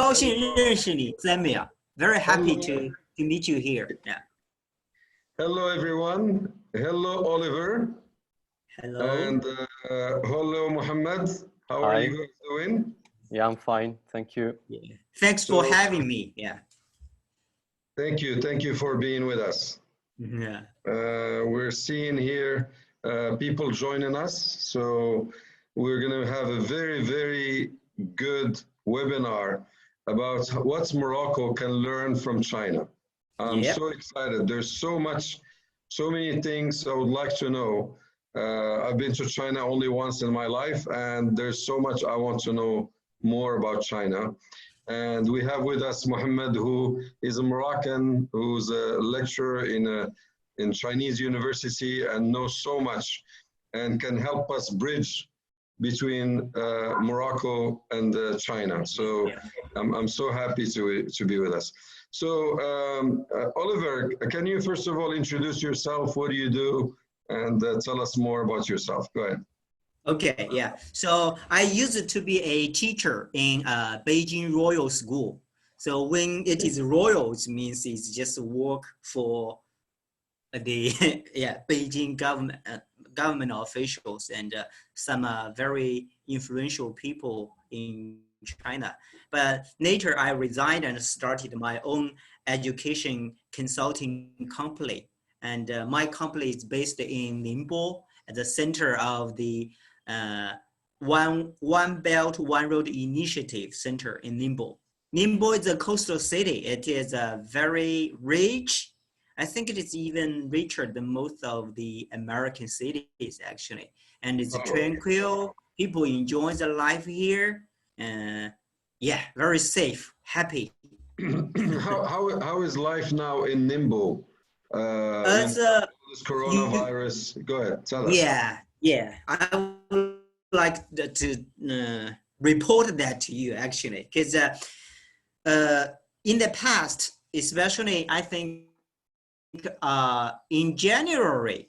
高兴认识你 Samuel. Very happy Hello. to meet you here. Yeah. Hello, everyone. Hello, Oliver. Hello. And hello, Mohamed. How are Hi. you guys doing? Yeah, I'm fine. Thank you. Yeah. Thanks for having me. Yeah. Thank you. Thank you for being with us. Yeah. We're seeing here people joining us. So we're going to have a very, very good webinar about what Morocco can learn from China. I'm Yep. so excited. There's so many things I would like to know. I've been to China only once in my life, and there's so much I want to know more about China. And we have with us Mohamed, who is a Moroccan, who's a lecturer in Chinese university and knows so much and can help us bridge between Morocco and China. So Yeah. I'm so happy to be with us. So Oliver, can you first of all introduce yourself? What do you do? And tell us more about yourself. Go ahead. Okay. Yeah. So I used to be a teacher in Beijing Royal School. So when it is royal, it means it's just work for the Beijing government officials and some very influential people in China. But later I resigned and started my own education consulting company. And my company is based in Ningbo at the center of the One Belt, One Road Initiative Center in Ningbo. Ningbo is a coastal city. It is very rich. I think it is even richer than most of the American cities, actually. And it's tranquil. People enjoy the life here. Yeah, very safe, happy. how is life now in Ningbo? This coronavirus. Go ahead, tell us. Yeah. I would like to report that to you, actually, because in the past, especially, I think in January,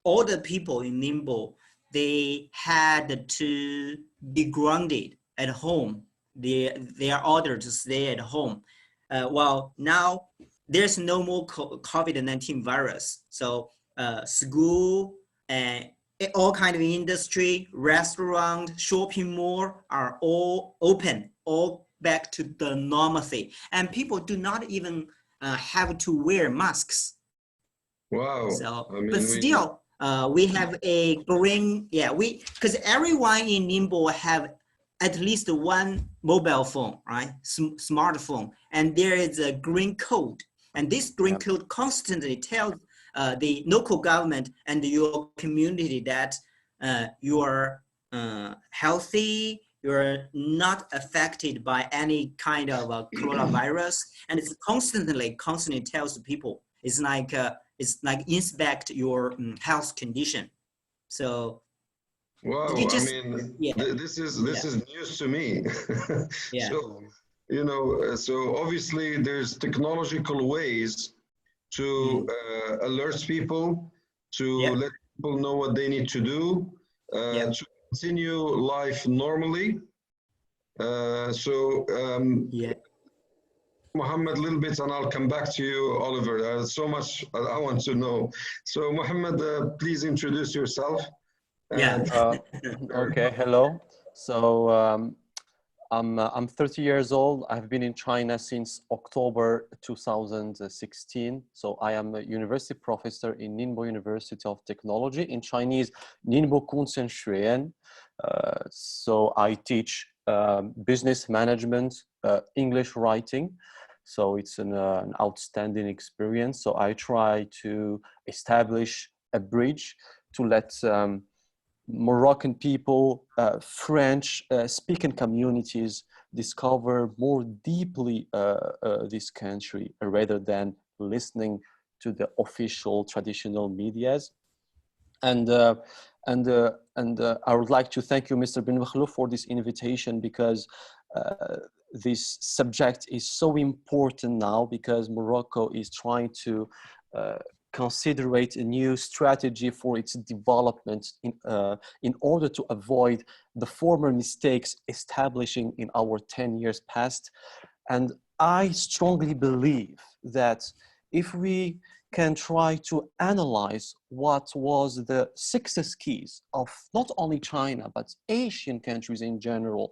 all the people in Ningbo, they had to be grounded at home. They are ordered to stay at home. Well, now there's no more COVID-19 virus. So school and all kind of industry, restaurant, shopping mall are all open, all back to the normalcy. And people do not even have to wear masks. Wow. So, I mean, but still, we have a green, because everyone in Ningbo have at least one mobile phone, right? Smartphone, and there is a green code. And this green code constantly tells the local government and your community that you are healthy, you're not affected by any kind of coronavirus, and it's constantly tells people it's like inspect your health condition. So wow, you just, I mean, this is news to me. Yeah. So so obviously there's technological ways to alert people, to let people know what they need to do, to continue life normally. Mohammed, a little bit, and I'll come back to you, Oliver. There's so much I want to know. So Mohammed, please introduce yourself. Okay, hello. So I'm 30 years old. I've been in China since October 2016. So I am a university professor in Ningbo University of Technology, in Chinese, Ningbo Kunsen Xuan. So I teach business management, English writing. So it's an outstanding experience. So I try to establish a bridge to let Moroccan people, French speaking communities discover more deeply this country rather than listening to the official traditional medias. And I would like to thank you, Mr. Ben Makhlouf, for this invitation, because this subject is so important now, because Morocco is trying to considerate a new strategy for its development in order to avoid the former mistakes establishing in our 10 years past. And I strongly believe that if we can try to analyze what was the success keys of not only China, but Asian countries in general.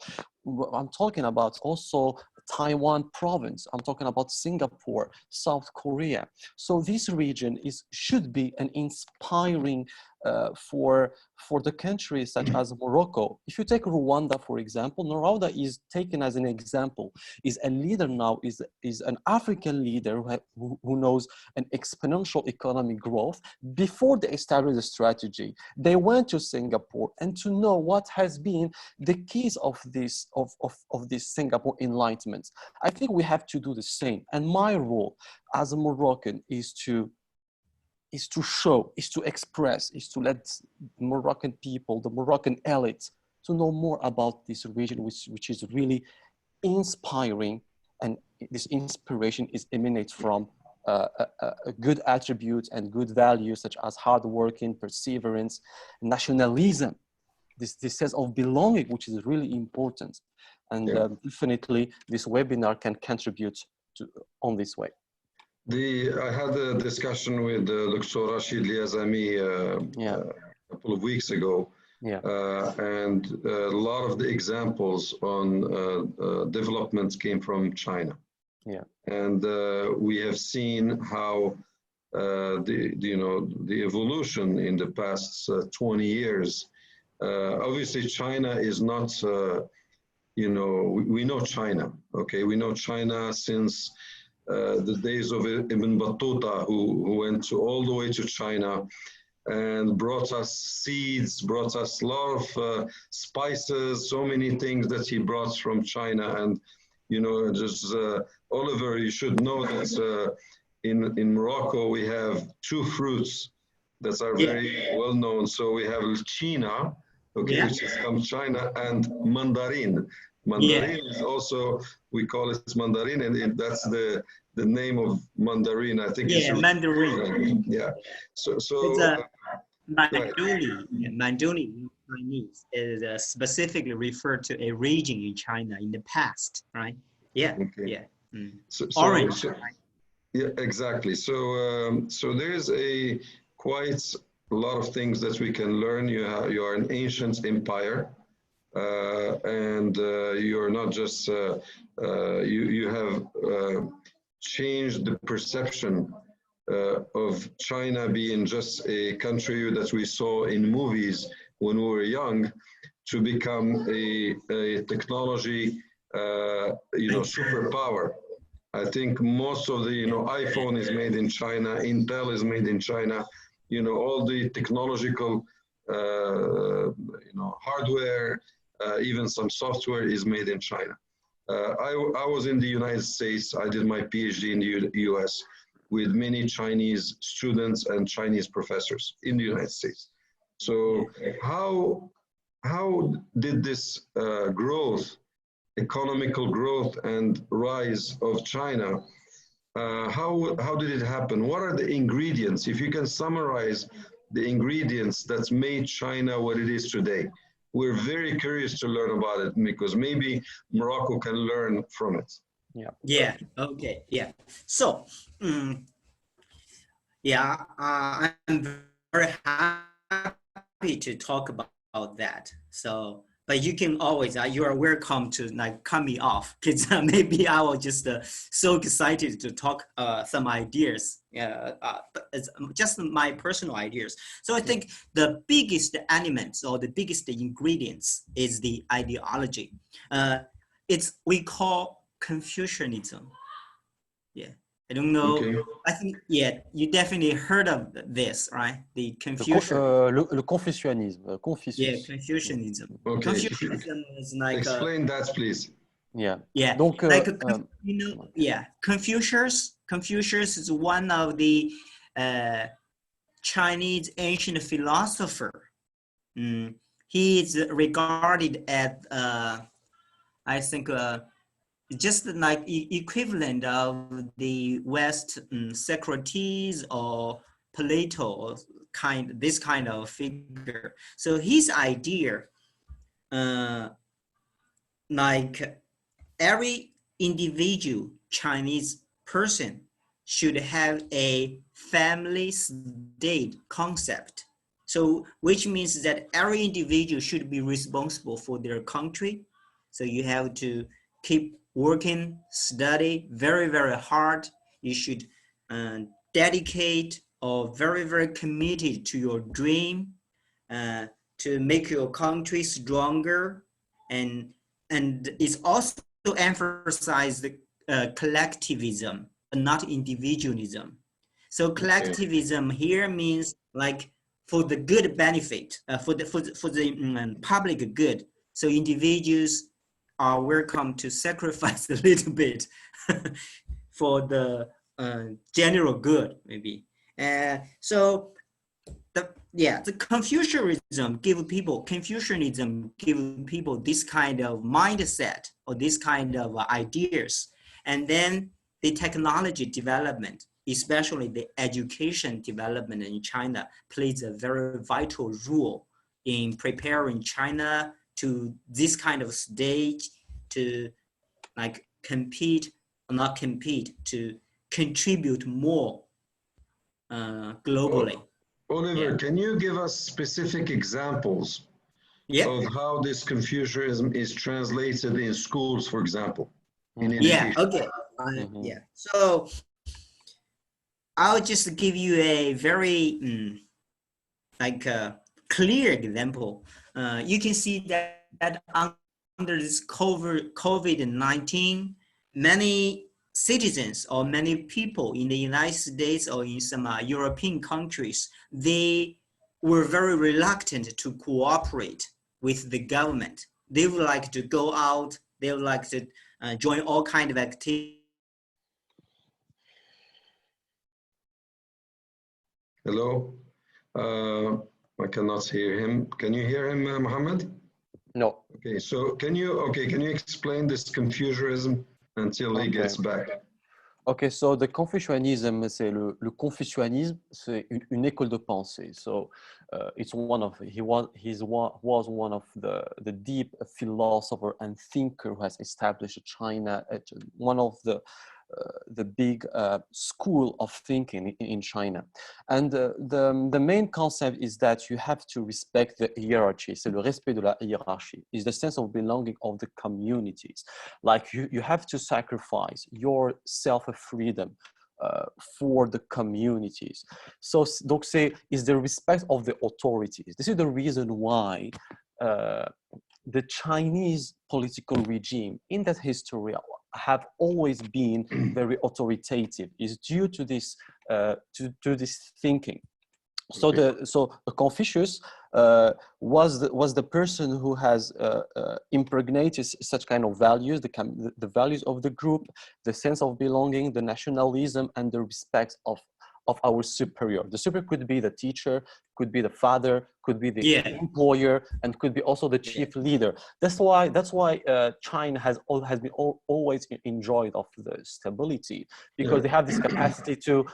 I'm talking about also Taiwan province. I'm talking about Singapore, South Korea. So this region should be an inspiring for the countries such as Morocco. If you take Rwanda, for example, Rwanda is taken as an example, is a leader now, is an African leader who knows an exponential economic growth. Before they established the strategy, they went to Singapore and to know what has been the keys of this Singapore enlightenment. I think we have to do the same. And my role as a Moroccan is to show, is to express, is to let Moroccan people, the Moroccan elite, to know more about this region, which is really inspiring. And this inspiration emanates from good attributes and good values such as hard working, perseverance, nationalism, this sense of belonging, which is really important. And definitely this webinar can contribute on this way. I had a discussion with Dr. Rashid Liazami a couple of weeks ago, and a lot of the examples on developments came from China. And we have seen how the evolution in the past 20 years. Obviously, China is not. We know China. Okay, we know China since the days of Ibn Battuta, who went all the way to China and brought us seeds, brought us a lot of spices, so many things that he brought from China. And, just Oliver, you should know that in Morocco, we have two fruits that are very well known. So we have China, which is from China, and mandarin. Mandarin is also, we call it mandarin, and that's the name of mandarin. I think it's mandarin. So it's Mandarin in Chinese is specifically referred to a region in China in the past, right? Orange. Right? Yeah, exactly. So there's quite a lot of things that we can learn. You are an ancient empire. And you're not just, you have changed the perception of China being just a country that we saw in movies when we were young to become a technology, superpower. I think most of the, iPhone is made in China, Intel is made in China, all the technological, hardware, even some software is made in China. I was in the United States. I did my PhD in the US with many Chinese students and Chinese professors in the United States. So how did this growth, economical growth and rise of China, how did it happen? What are the ingredients? If you can summarize the ingredients that's made China what it is today. We're very curious to learn about it because maybe Morocco can learn from it. Okay. So, I'm very happy to talk about that. So, but you can always, you are welcome to cut me off because maybe I will just so excited to talk some ideas. But it's just my personal ideas. So I think the biggest elements or the biggest ingredients is the ideology. We call Confucianism. I don't know. Okay. I think, you definitely heard of this, right? The Confucian. Le Confucianisme. Confucius. Confucianism. Okay. Confucianism is like. Explain that, please. Donc, Confucius is one of the Chinese ancient philosopher. He is regarded as, I think, just like equivalent of the West Socrates or Plato or this kind of figure. So his idea, like every individual Chinese person should have a family state concept. So which means that every individual should be responsible for their country. So you have to keep working, study very, very hard. You should dedicate or very, very committed to your dream to make your country stronger. And it's also emphasized collectivism, not individualism. So collectivism here means like for the good benefit, for the public good. So individuals are welcome to sacrifice a little bit for the general good, maybe. So the Confucianism give people this kind of mindset or this kind of ideas. And then the technology development, especially the education development in China, plays a very vital role in preparing China to this kind of stage to like to contribute more globally. Oliver, can you give us specific examples of how this Confucianism is translated in schools, for example? In education? Okay. So I'll just give you a very clear example. You can see that under this COVID-19, many citizens or many people in the United States or in some European countries, they were very reluctant to cooperate with the government. They would like to go out, they would like to join all kinds of activities. Hello? I cannot hear him. Can you hear him, Mohamed? No. Okay, so can you explain this Confucianism until he gets back? Okay, so the Confucianism, c'est le confucianisme, c'est une école de pensée. So it's one of was one of the deep philosopher and thinker who has established China, one of the big school of thinking in China. And the main concept is that you have to respect the hierarchy. C'est le respect de la hiérarchie. It's the sense of belonging of the communities. Like you have to sacrifice your self-freedom for the communities. So donc is the respect of the authorities. This is the reason why the Chinese political regime in that history have always been very authoritative. Is due to this to this thinking. So Confucius was the person who has impregnated such kind of values, the values of the group, the sense of belonging, the nationalism, and the respect of our superior. The superior could be the teacher, could be the father, could be the employer, and could be also the chief leader. That's why China has been always enjoyed of the stability, because they have this capacity to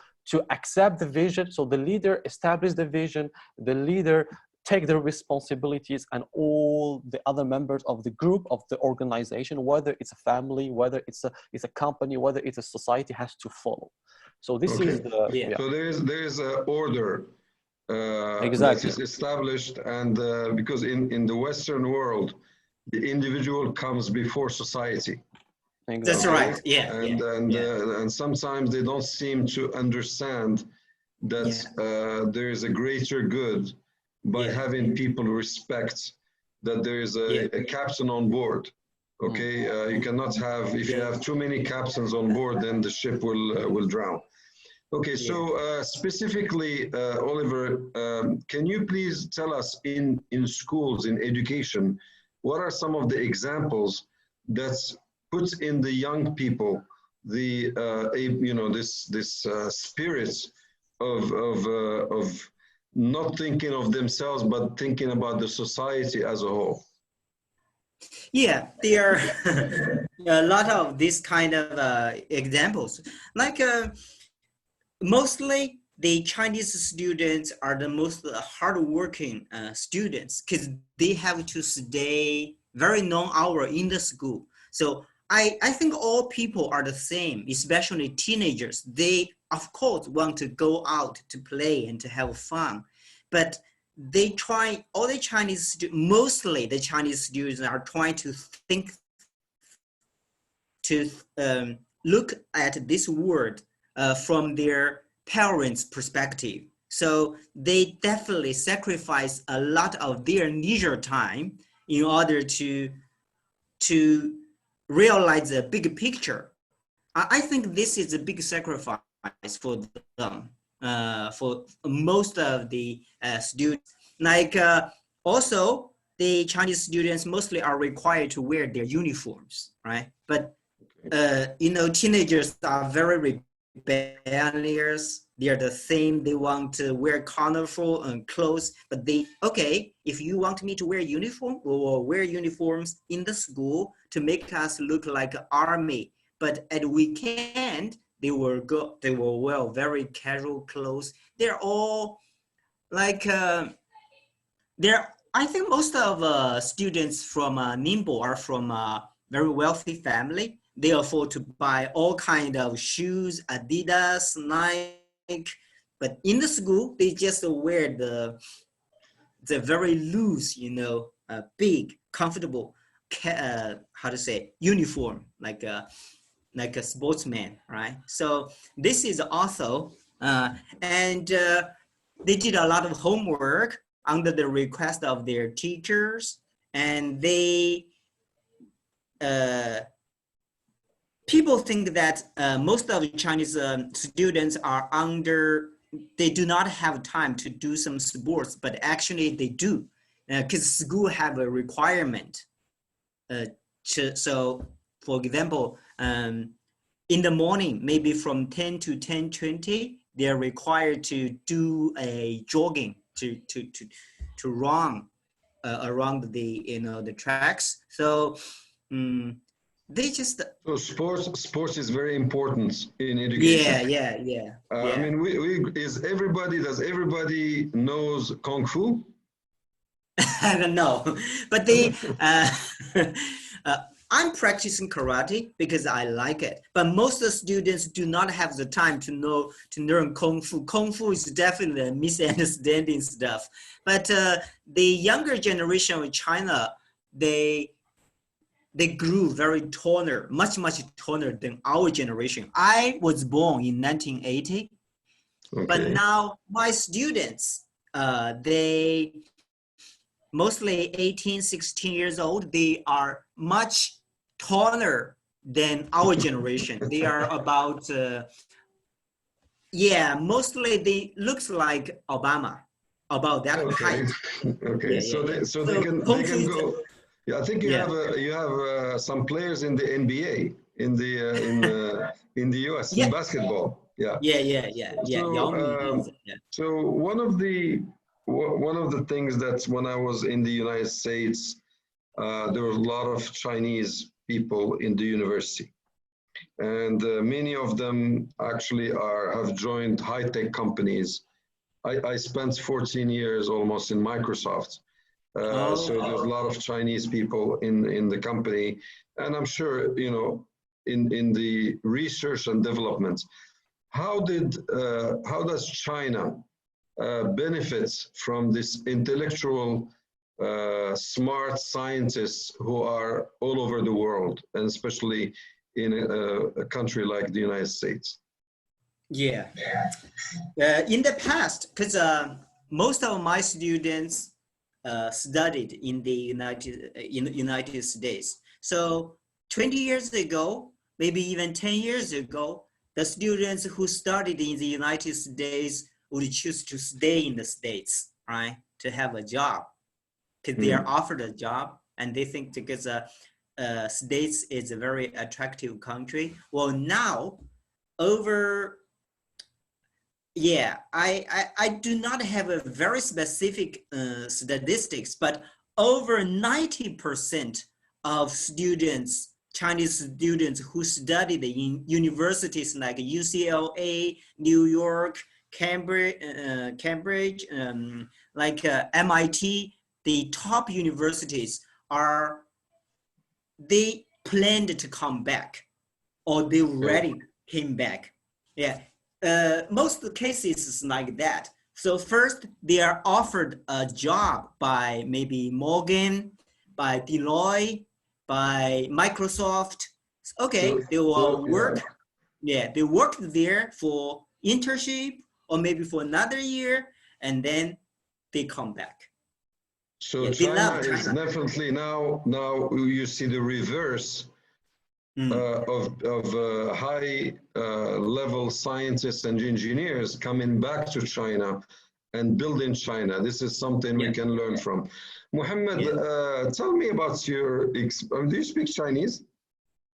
accept the vision. So the leader establish the vision, the leader take the responsibilities, and all the other members of the group, of the organization, whether it's a family, whether it's a company, whether it's a society, has to follow. So this is the So there is an order that is established, and because in the Western world, the individual comes before society. Exactly. That's right. And sometimes they don't seem to understand that there is a greater good by having people respect that there is a captain on board. Okay, you cannot have, if you have too many captains on board, then the ship will drown. Okay, so specifically, Oliver, can you please tell us in schools, in education, what are some of the examples that puts in the young people the this spirit of not thinking of themselves but thinking about the society as a whole? Yeah, there are a lot of this kind of examples. Like mostly the Chinese students are the most hardworking students because they have to stay very long hour in the school. So I think all people are the same, especially teenagers. They, of course, want to go out to play and to have fun, but they try, all the Chinese, mostly the Chinese students are trying to think, to look at this world from their parents' perspective. So they definitely sacrifice a lot of their leisure time in order to realize the big picture. I think this is a big sacrifice for them, for most of the students. Like also, the Chinese students mostly are required to wear their uniforms, right? But you know, teenagers are very rebellious. They're the same. They want to wear colorful clothes, but they, okay, if you want me to wear uniform, we will wear uniforms in the school to make us look like an army. But at weekend, they will wear very casual clothes. They're all like, I think most of students from Ningbo are from a very wealthy family. They afford to buy all kind of shoes, Adidas, Nike, but in the school, they just wear the very loose, you know, big, comfortable, how to say, uniform, like a sportsman, right? So this is also, and they did a lot of homework under the request of their teachers, and they, people think that most of the Chinese students are they do not have time to do some sports, but actually they do, because school have a requirement. So, for example, in the morning, maybe from 10 to 10:20, they're required to do a jogging to run around the, you know, the tracks. So they just So sports is very important in education. yeah. I mean, does everybody knows Kung Fu? I don't know, but they I'm practicing karate because I like it, but most of the students do not have the time to learn Kung Fu. Kung Fu is definitely a misunderstanding stuff, but the younger generation of China, they grew very taller, much taller than our generation. I was born in 1980, Okay. but now my students, they mostly 18, 16 years old. They are much taller than our generation. They are about, mostly they looks like Obama, about that height. Okay. So they can go. Yeah, I think you have some players in the NBA in the US in basketball. Yeah. So one of the things that when I was in the United States, there were a lot of Chinese people in the university, and many of them actually have joined high-tech companies. I spent 14 years almost in Microsoft. So there's a lot of Chinese people in the company, and I'm sure, you know, in the research and development. How does China benefits from this intellectual, smart scientists who are all over the world, and especially in a country like the United States? Yeah. In the past, because most of my students studied in the United States. So 20 years ago, maybe even 10 years ago, the students who studied in the United States would choose to stay in the States, right? To have a job, because they are offered a job and they think because States is a very attractive country. Well, now I do not have a very specific statistics, but over 90% of students, Chinese students who studied in universities like UCLA, New York, Cambridge, like MIT, the top universities they planned to come back, or they already came back. Yeah, most of the cases is like that. So first, they are offered a job by maybe Morgan, by Deloitte, by Microsoft. Okay, they will work. Yeah, they worked there for internship or maybe for another year, and then they come back. So Yeah, China is definitely now you see the reverse of high level scientists and engineers coming back to China and building China. This is something we can learn from. Mohamed, tell me about your, do you speak Chinese?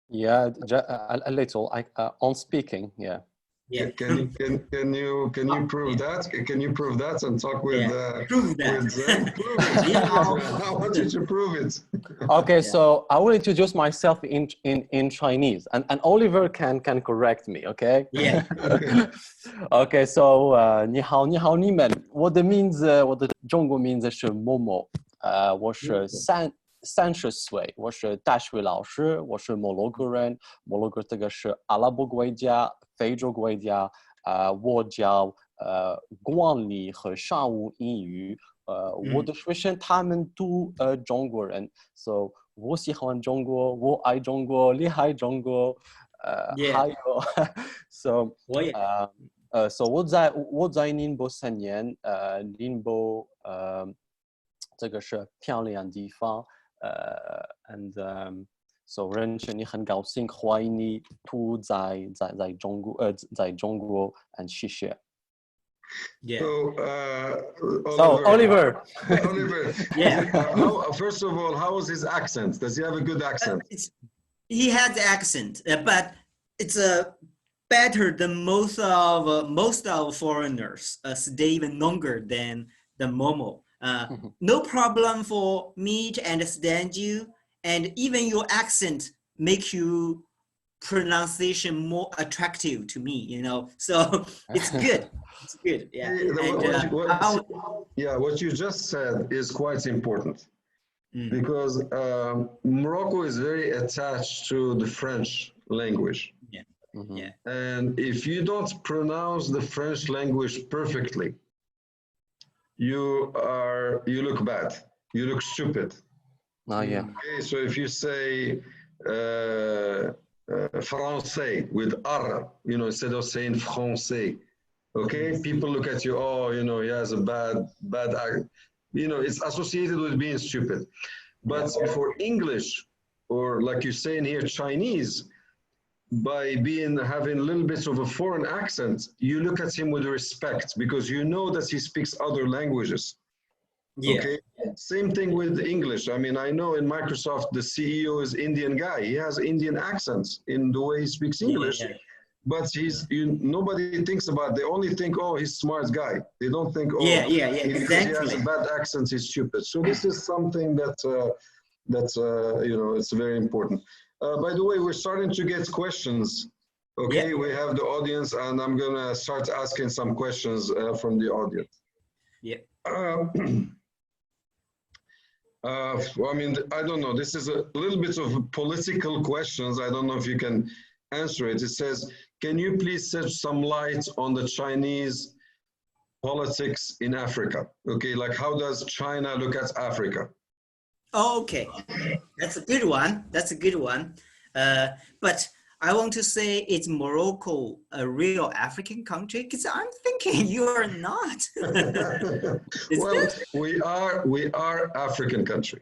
Yeah, a little. On speaking, yeah. Yeah. Can you prove that? Can you prove that and talk with prove that. with Zhang? Prove it. I want you to prove it. Okay, so I will introduce myself in Chinese, and Oliver can correct me. Okay. Yeah. Okay, so 你好你们，我的名字我的中国名字是某某，我是30岁，我是大学老师，我是摩洛哥人，摩洛哥这个是阿拉伯国家、非洲国家，我教管理和商务英语，我的学生他们都中国人 ，so 我喜欢中国，我爱中国，厉害中国，还有，so 我也，so 我在宁波3年，宁波这个是漂亮的地方。and so 认识你很高兴，欢迎你都在中国，and 谢谢。Yeah. So, Oliver. Yeah. First of all, how is his accent? Does he have a good accent? He has the accent, but it's better than most of foreigners. Stay even longer than the Momo. No problem for me to understand you, and even your accent makes your pronunciation more attractive to me, you know, so it's good. It's good. Yeah. What you just said is quite important because Morocco is very attached to the French language. Yeah. Yeah. And if you don't pronounce the French language perfectly, you look bad, you look stupid. Oh yeah. Okay, so if you say français with R, you know, instead of saying français, okay, people look at you, oh, you know, he has a bad act, you know, it's associated with being stupid. But for English, or like you say in here, Chinese, by having a little bit of a foreign accent, you look at him with respect because you know that he speaks other languages. Yeah. Okay. Same thing with English. I mean, I know in Microsoft the CEO is Indian guy. He has Indian accents in the way he speaks English, but nobody thinks about. They only think, oh, he's a smart guy. They don't think, oh, exactly. He has a bad accent, he's stupid. So this is something that you know, it's very important. By the way, we're starting to get questions. Okay, we have the audience, and I'm gonna start asking some questions from the audience. Yeah. I mean, I don't know. This is a little bit of political questions. I don't know if you can answer it. It says, can you please shed some light on the Chinese politics in Africa? Okay, like how does China look at Africa? Okay, that's a good one. That's a good one. But I want to say, is Morocco a real African country? Because I'm thinking you are not. Well, we are African country.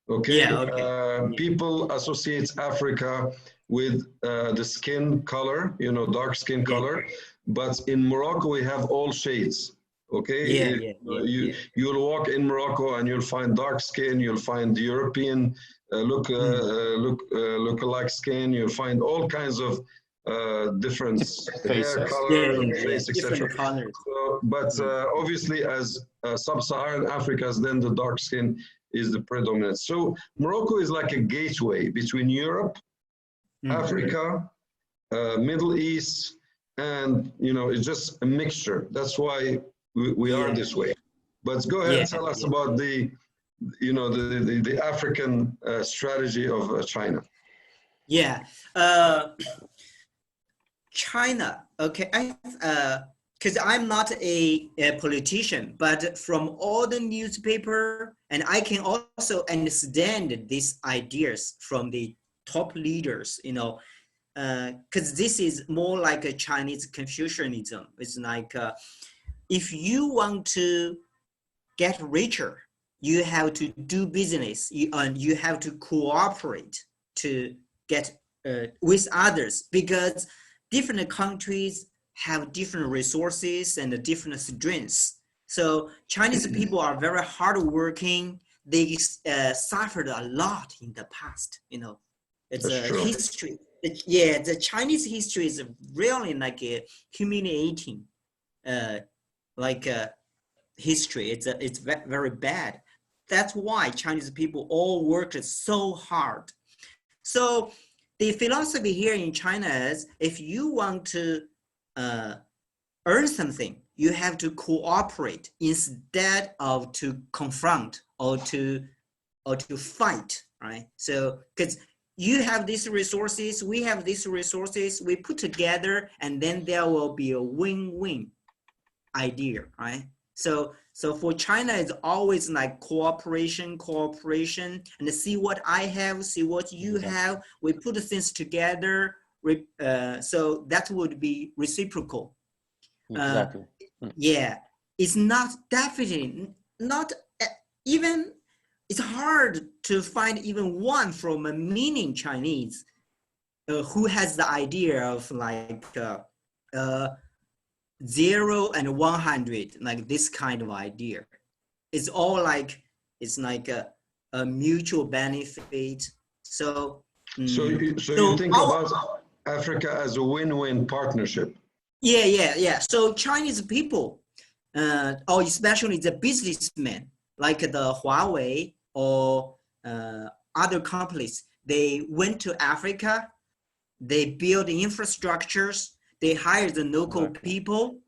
Okay. Yeah, okay. People associate Africa with the skin color, you know, dark skin color. But in Morocco, we have all shades. Okay. You'll walk in Morocco and you'll find dark skin. You'll find European look-alike skin. You'll find all kinds of different hair color and face, etc. So, but obviously, as sub-Saharan Africa, then the dark skin is the predominant. So Morocco is like a gateway between Europe, Africa, Middle East, and it's just a mixture. That's why we are this way. But go ahead, tell us about the African strategy of China. Yeah, China. Okay, because I'm not a politician, but from all the newspaper, and I can also understand these ideas from the top leaders, because this is more like a Chinese Confucianism. It's like if you want to get richer, you have to do business, and you have to cooperate to get with others, because different countries have different resources and different strengths. So Chinese people are very hardworking. They suffered a lot in the past. It's That's a true. history. The Chinese history is really like a humiliating, history. It's very bad. That's why Chinese people all worked so hard. So the philosophy here in China is, if you want to earn something, you have to cooperate instead of to confront or to fight, right? So because you have these resources, we have these resources, we put together, and then there will be a win-win idea, right? So for China, it's always like cooperation, and see what I have, see what you have. We put things together, so that would be reciprocal. Exactly. Yeah, it's not definitely not even. It's hard to find even one from a meaning Chinese who has the idea of like 0 and 100, like this kind of idea. It's all like, it's like a mutual benefit. So you think about Africa as a win-win partnership. Yeah. So Chinese people, or especially the businessmen, like the Huawei or other companies, they went to Africa, they build infrastructures, they hire the local people.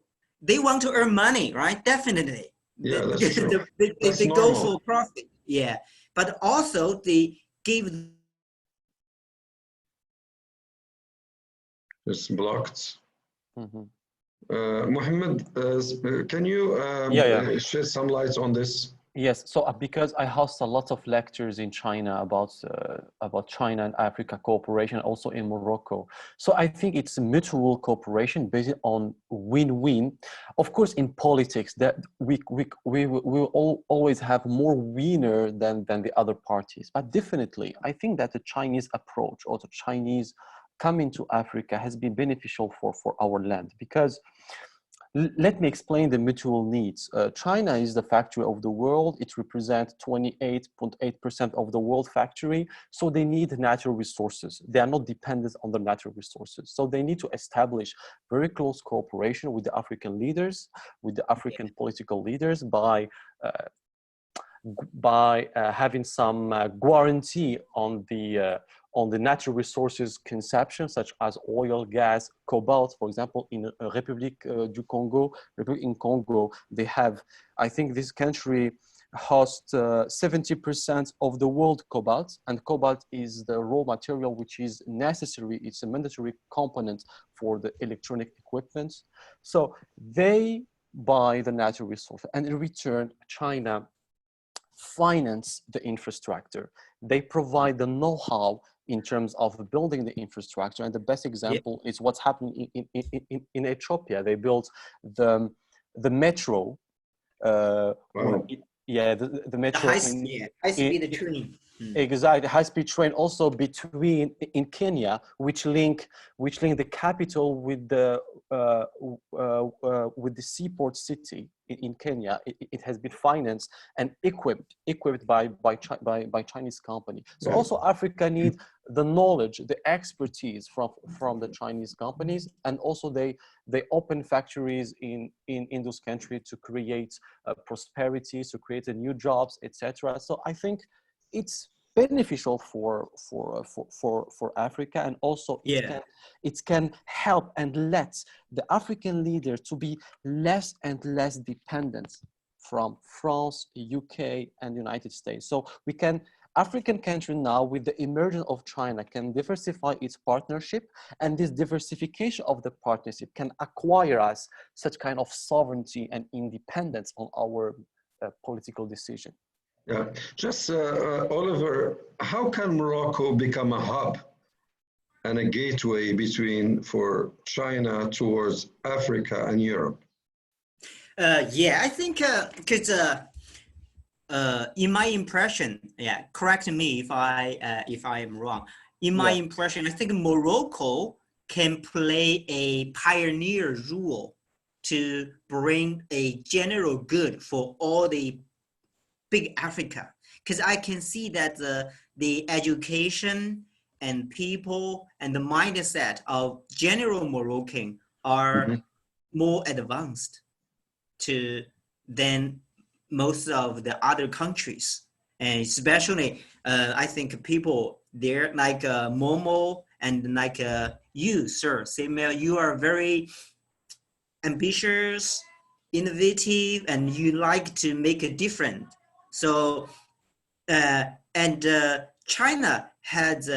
They want to earn money, right? Definitely. Yeah, that's true. They go for profit. Yeah, but also they give. It's blocked. Mohamed, can you shed some lights on this? Yes, so because I host a lot of lectures in China about China and Africa cooperation, also in Morocco. So I think it's mutual cooperation based on win-win. Of course, in politics, that we will always have more winner than the other parties. But definitely, I think that the Chinese approach or the Chinese coming to Africa has been beneficial for our land, because let me explain the mutual needs. China is the factory of the world. It represents 28.8% of the world factory. So they need natural resources. They are not dependent on the natural resources. So they need to establish very close cooperation with the African leaders, with the African political leaders, by having some guarantee on the natural resources consumption, such as oil, gas, cobalt. For example, in Republic in Congo, they have, I think this country hosts 70% of the world cobalt, and cobalt is the raw material which is necessary. It's a mandatory component for the electronic equipment. So they buy the natural resource, and in return, China finance the infrastructure. They provide the know-how in terms of building the infrastructure. And the best example is what's happening in Ethiopia. They built the metro. Wow. The metro. The high-speed train. Exactly, high-speed train also in Kenya, which link the capital with the seaport city in Kenya. It has been financed and equipped by Chinese company. So also Africa needs the knowledge, the expertise from the Chinese companies, and also they open factories in those countries to create prosperity, to create new jobs, etc. So I think it's beneficial for Africa, and also it can help and let the African leader to be less and less dependent from France, UK, and United States. So we can, African country now with the emergence of China can diversify its partnership, and this diversification of the partnership can acquire us such kind of sovereignty and independence on our political decision. Yeah, just Oliver, how can Morocco become a hub and a gateway for China towards Africa and Europe? Yeah, I think because in my impression, correct me if I am wrong. In my impression, I think Morocco can play a pioneer role to bring a general good for all the big Africa, because I can see that the education and people and the mindset of general Moroccan are more advanced than most of the other countries. And especially, I think people there like Momo and like you, sir, Samuel, you are very ambitious, innovative, and you like to make a difference. So, China has,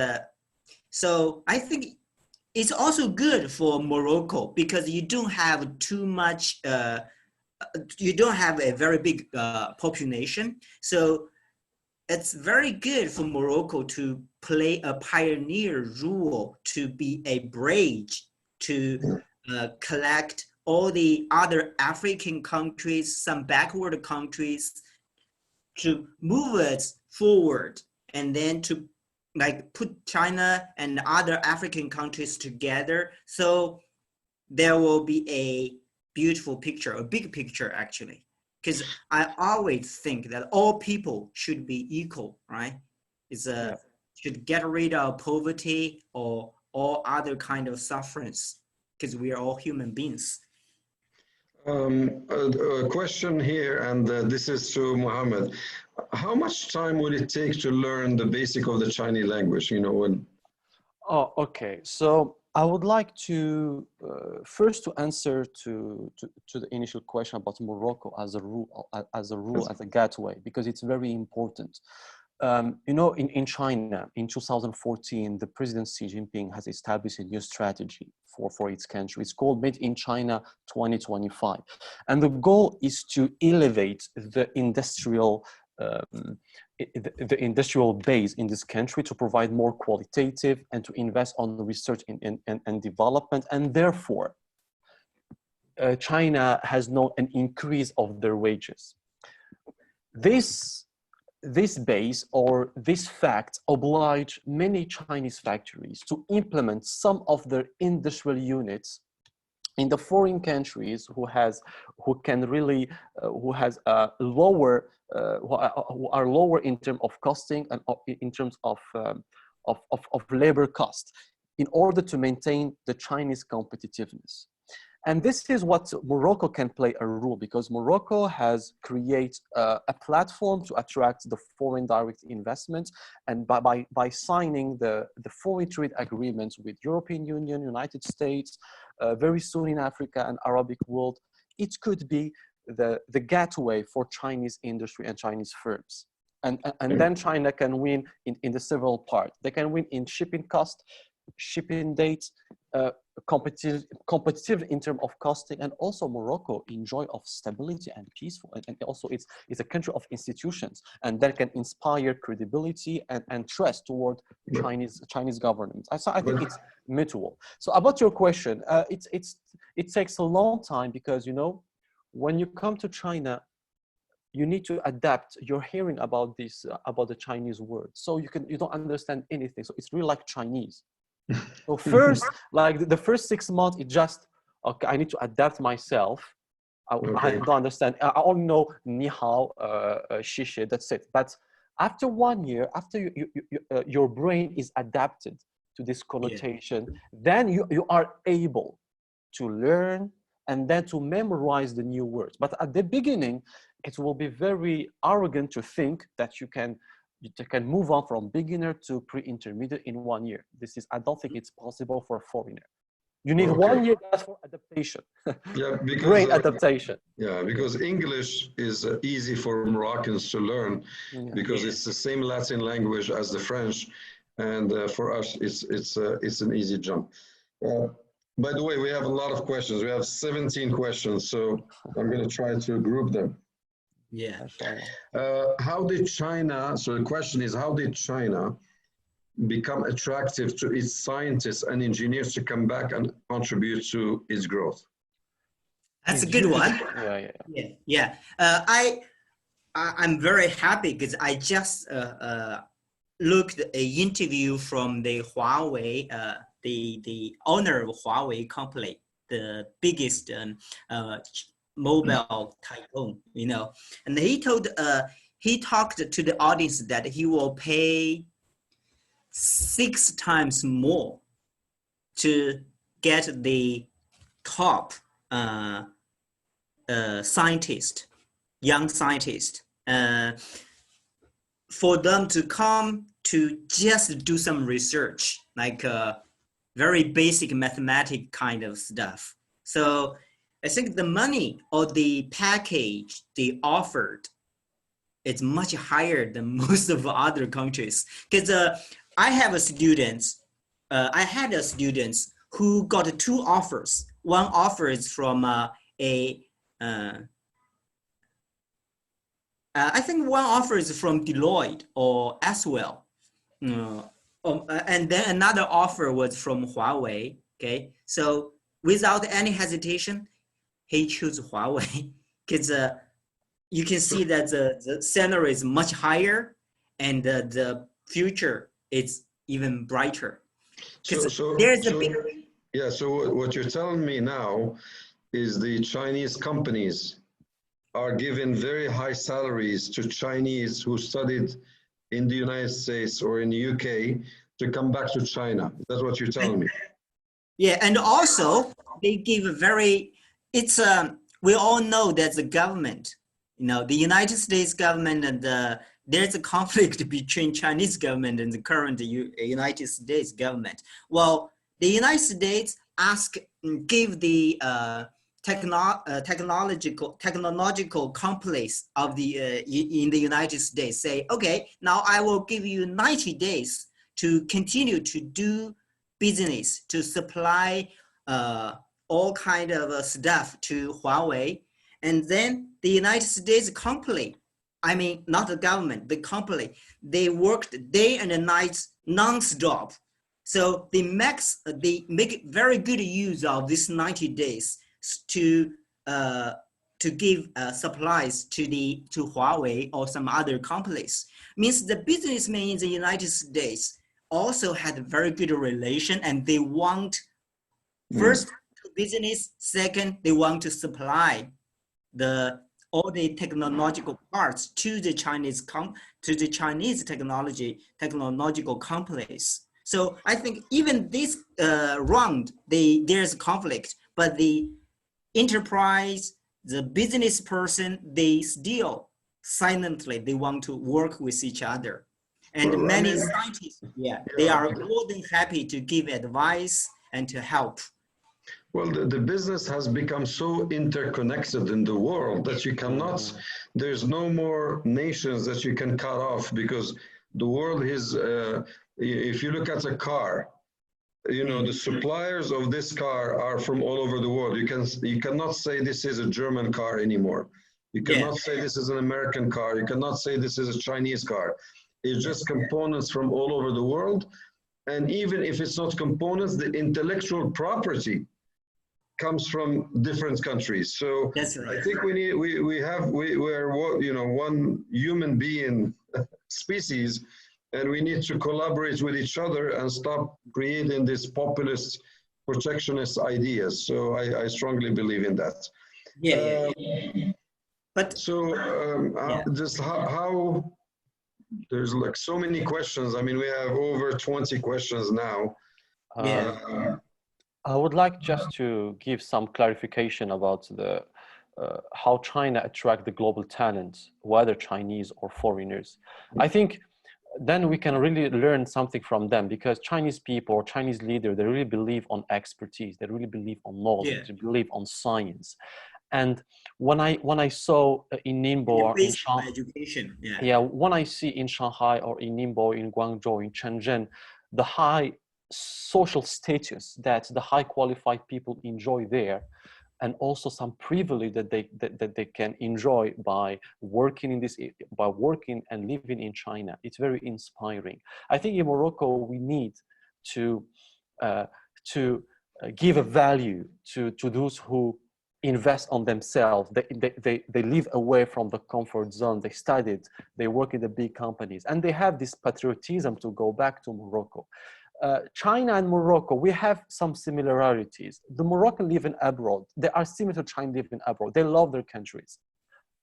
so I think it's also good for Morocco because you don't have too much, you don't have a very big population. So it's very good for Morocco to play a pioneer role, to be a bridge to collect all the other African countries, some backward countries, to move it forward, and then to like put China and other African countries together. So there will be a beautiful picture, a big picture actually. Because I always think that all people should be equal, right? Should get rid of poverty or all other kind of sufferance, because we are all human beings. A question here, and this is to Mohamed. How much time will it take to learn the basic of the Chinese language? You know, when. Oh, okay. So I would like to first to answer to the initial question about Morocco as a rule, as a gateway, because it's very important. You know, in China, in 2014, the President Xi Jinping has established a new strategy for its country. It's called Made in China 2025. And the goal is to elevate the industrial base in this country, to provide more qualitative and to invest on research and development. And therefore, China has known an increase of their wages. This base or this fact oblige many Chinese factories to implement some of their industrial units in the foreign countries who are lower in terms of costing and in terms of labor cost, in order to maintain the Chinese competitiveness. And this is what Morocco can play a role, because Morocco has created a platform to attract the foreign direct investment. And by signing the foreign trade agreements with European Union, United States, very soon in Africa and Arabic world, it could be the gateway for Chinese industry and Chinese firms. And then China can win in the several parts. They can win in shipping cost, shipping dates, competitive in terms of costing, and also Morocco enjoy of stability and peaceful, and also it's a country of institutions, and that can inspire credibility and trust toward Chinese government. So I think it's mutual. So about your question, it takes a long time, because you know, when you come to China, you need to adapt. You're hearing about this about the Chinese word, so you don't understand anything. So it's really like Chinese. So first, like the first 6 months, it just, okay, I need to adapt myself. I don't understand. I only know ni hao, xie, that's it. But after 1 year, after your brain is adapted to this connotation, then you are able to learn and then to memorize the new words. But at the beginning, it will be very arrogant to think that you can you can move on from beginner to pre-intermediate in 1 year. I don't think it's possible for a foreigner. You need 1 year just for adaptation. Yeah, because great adaptation. Yeah, because English is easy for Moroccans to learn because it's the same Latin language as the French, and for us it's an easy jump. By the way, we have a lot of questions. We have 17 questions, so I'm going to try to group them. Yeah. How did China? So the question is, how did China become attractive to its scientists and engineers to come back and contribute to its growth? That's a good one. Yeah. I'm very happy because I just looked at an interview from the Huawei, the owner of Huawei company, the biggest mobile tycoon, and he talked to the audience that he will pay 6 times more to get the top scientist, young scientist, for them to come to just do some research, like very basic mathematic kind of stuff. So I think the money or the package they offered is much higher than most of other countries. Because I had a student who got 2 offers. One offer is from I think one offer is from Deloitte or as well. And then another offer was from Huawei. Okay, so without any hesitation, he chose Huawei because you can see that the salary is much higher and the future is even brighter. So what you're telling me now is the Chinese companies are given very high salaries to Chinese who studied in the United States or in the UK to come back to China. That's what you're telling me. Yeah, and also they give we all know that the government, the United States government, and there's a conflict between Chinese government and the current United States government. Well, the United States give the technological complex of the in the United States, say, okay, now I will give you 90 days to continue to do business, to supply all kind of stuff to Huawei. And then the United States company, I mean, not the government, the company, they worked day and night non-stop. So they make very good use of this 90 days to give supplies to Huawei or some other companies. Means the businessmen in the United States also had a very good relation, and they want first to business, second they want to supply all the technological parts to the Chinese technological companies. So I think even this round, there's conflict, but the enterprise, the business person, they still silently, they want to work with each other. And many scientists, they are more than happy to give advice and to help. Well, the business has become so interconnected in the world that you cannot, there's no more nations that you can cut off, because the world is, if you look at a car, the suppliers of this car are from all over the world. You cannot say this is a German car anymore. You cannot say this is an American car. You cannot say this is a Chinese car. It's just components from all over the world. And even if it's not components, the intellectual property comes from different countries. So I think we're one human being species, and we need to collaborate with each other and stop creating these populist, protectionist ideas. So I strongly believe in that. But so just how there's like so many questions. I mean, we have over 20 questions now. I would like just to give some clarification about how China attract the global talent, whether Chinese or foreigners. I think then we can really learn something from them, because Chinese people or Chinese leaders, they really believe on expertise, they really believe on knowledge, they believe on science. And when I saw in Ningbo or in Shanghai, education, when I see in Shanghai or in Ningbo, in Guangzhou, in Shenzhen, the high social status that the high qualified people enjoy there, and also some privilege that they can enjoy by working in by working and living in China, it's very inspiring. I think in Morocco we need to give a value to those who invest on themselves. They live away from the comfort zone. They studied, they work in the big companies, and they have this patriotism to go back to Morocco. China and Morocco, we have some similarities. The Moroccan living abroad, they are similar to China living abroad. They love their countries.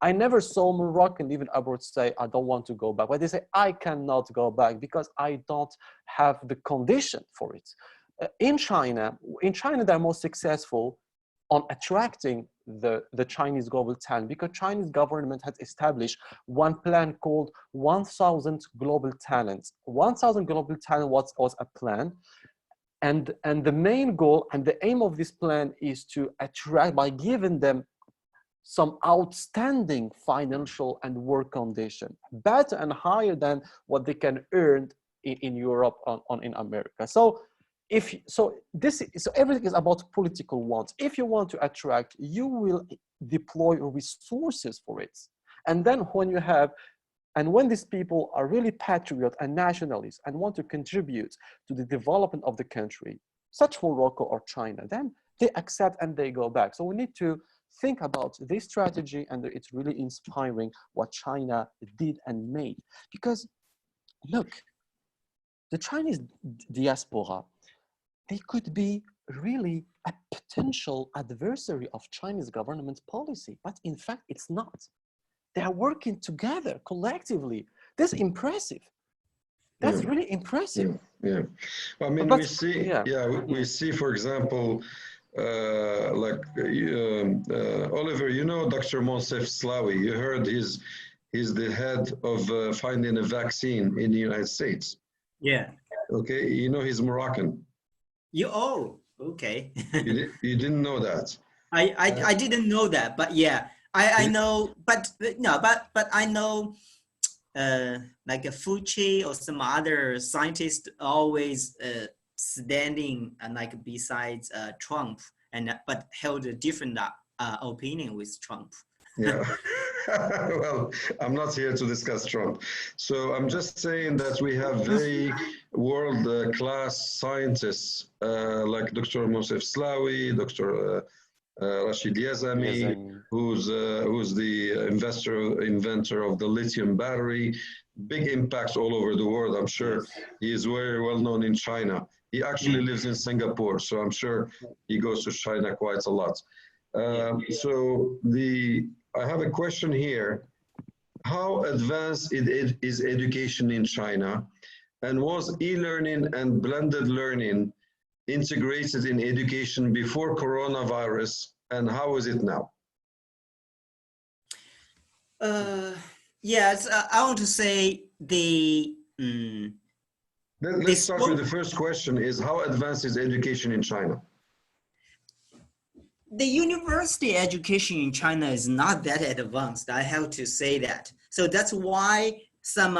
I never saw Moroccan living abroad say, I don't want to go back. But they say, I cannot go back because I don't have the condition for it. In China, they're more successful on attracting the Chinese global talent, because Chinese government has established one plan called 1,000 global talents. 1,000 global talent was a plan. And the main goal and the aim of this plan is to attract by giving them some outstanding financial and work condition, better and higher than what they can earn in Europe in America. So everything is about political wants. If you want to attract, you will deploy resources for it. And then when these people are really patriot and nationalists and want to contribute to the development of the country, such Morocco or China, then they accept and they go back. So we need to think about this strategy, and it's really inspiring what China did and made. Because look, the Chinese diaspora, they could be really a potential adversary of Chinese government policy, but in fact, it's not. They are working together collectively. That's impressive. That's really impressive. Yeah. I mean, we see, for example, Oliver, you know, Dr. Monsef Slawi, you heard he's the head of finding a vaccine in the United States. Yeah. Okay, you know, he's Moroccan. Okay. You didn't know that? I didn't know that, but yeah, I know, but I know, like a Fucci or some other scientists always standing like besides Trump, but held a different opinion with Trump. Yeah. Well, I'm not here to discuss Trump. So I'm just saying that we have very world-class scientists like Dr. Monsef Slawi, Dr. Rashid Yazami, who's the inventor of the lithium battery. Big impacts all over the world. I'm sure he is very well known in China. He actually lives in Singapore, so I'm sure he goes to China quite a lot. I have a question here. How advanced is education in China? And was e-learning and blended learning integrated in education before coronavirus? And how is it now? Yes, I want to say Let's start with the first question is, how advanced is education in China? The university education in China is not that advanced. I have to say that. So that's why some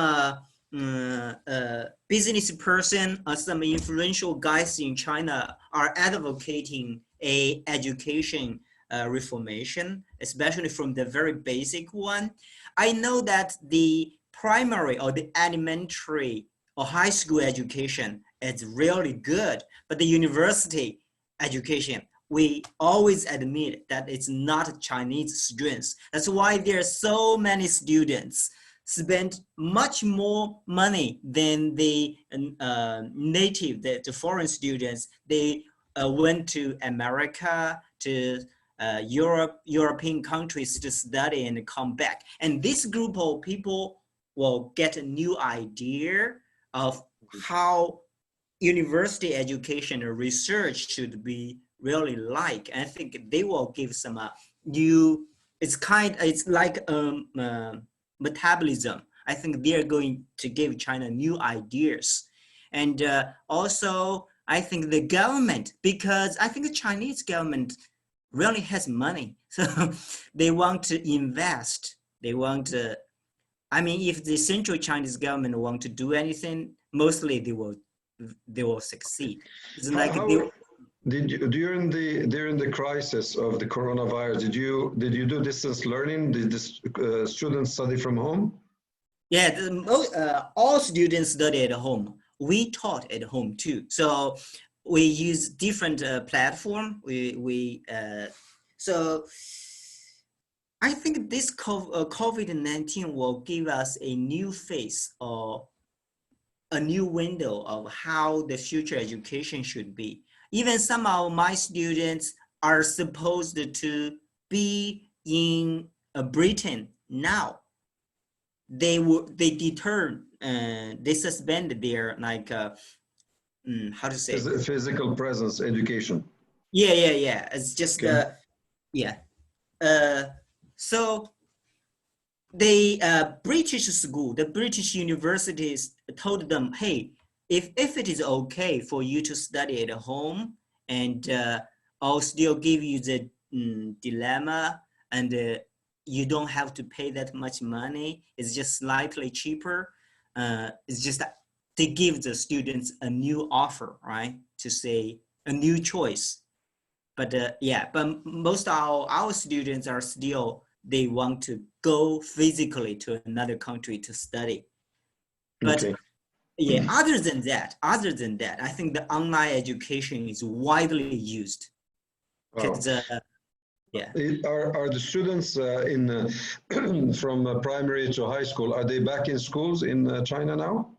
business person or some influential guys in China are advocating a education reformation, especially from the very basic one. I know that the primary or the elementary or high school education is really good, but the university education, we always admit that it's not Chinese students. That's why there are so many students spend much more money than the native, the foreign students. They went to America, to European countries to study and come back. And this group of people will get a new idea of how university education or research should be really like. I think they will give some new, it's like metabolism I think they're going to give China new ideas. And also, I think the government, because I think the Chinese government really has money. So they want to invest. They want to, I mean, if the central Chinese government want to do anything, mostly they will succeed. It's like did you during the crisis of the coronavirus, did you do distance learning? Did the students study from home? Yeah, all students study at home. We taught at home too. So we use different platform. So I think this COVID-19 will give us a new face or a new window of how the future education should be. Even some of my students are supposed to be in Britain now. They suspended their how to say physical presence education. Yeah. It's just Okay. yeah. So the British universities told them, hey, if it is okay for you to study at home, and I'll still give you the dilemma, and you don't have to pay that much money. It's just slightly cheaper. It's just to give the students a new offer, right? To say a new choice. But yeah, but most of our students are still, they want to go physically to another country to study. But Okay. yeah, other than that, I think the online education is widely used. Wow. Yeah. Are the students from primary to high school, are they back in schools in China now?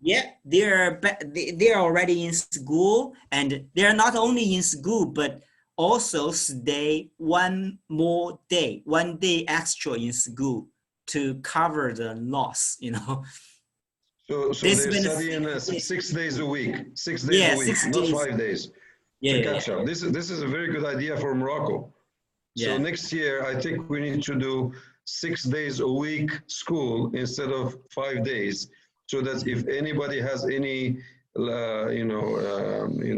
Yeah, they're already in school, and they're not only in school, but also stay one day extra in school to cover the loss, you know. So This they're been studying 6 days a week, yeah, not 5 days to catch yeah. up. This is a very good idea for Morocco. So Yeah. next year, I think we need to do 6 days a week school instead of 5 days, so that if anybody has any,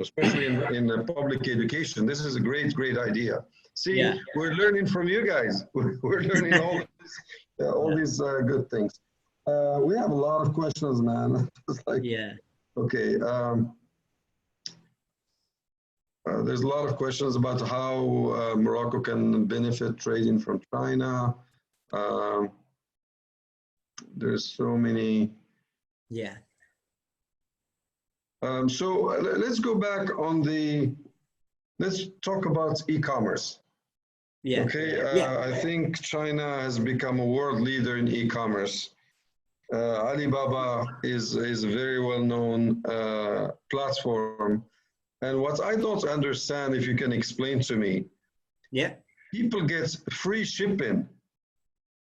especially in public education, this is a great idea. See, Yeah. we're learning from you guys. We're learning all these good things. We have a lot of questions, man. It's like, Yeah. okay. There's a lot of questions about how Morocco can benefit trading from China. There's so many. Yeah. So let's go back on let's talk about e-commerce. Yeah. Okay, I think China has become a world leader in e-commerce. Alibaba is a very well-known platform. And what I don't understand, if you can explain to me, Yeah. people get free shipping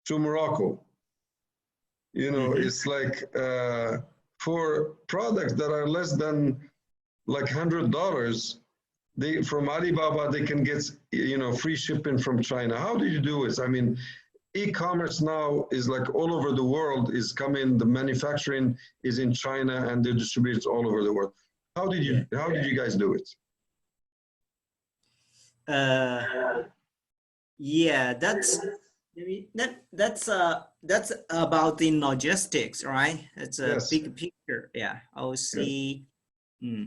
to Morocco. You know, it's like for products that are less than like $100, from Alibaba, they can get, free shipping from China. How do you do it? I mean, e-commerce now is like all over the world is coming. The manufacturing is in China and they're distributed all over the world. How did you guys do it? Yeah, that's about the logistics, right? It's a big picture. Yeah, I'll see. Yeah.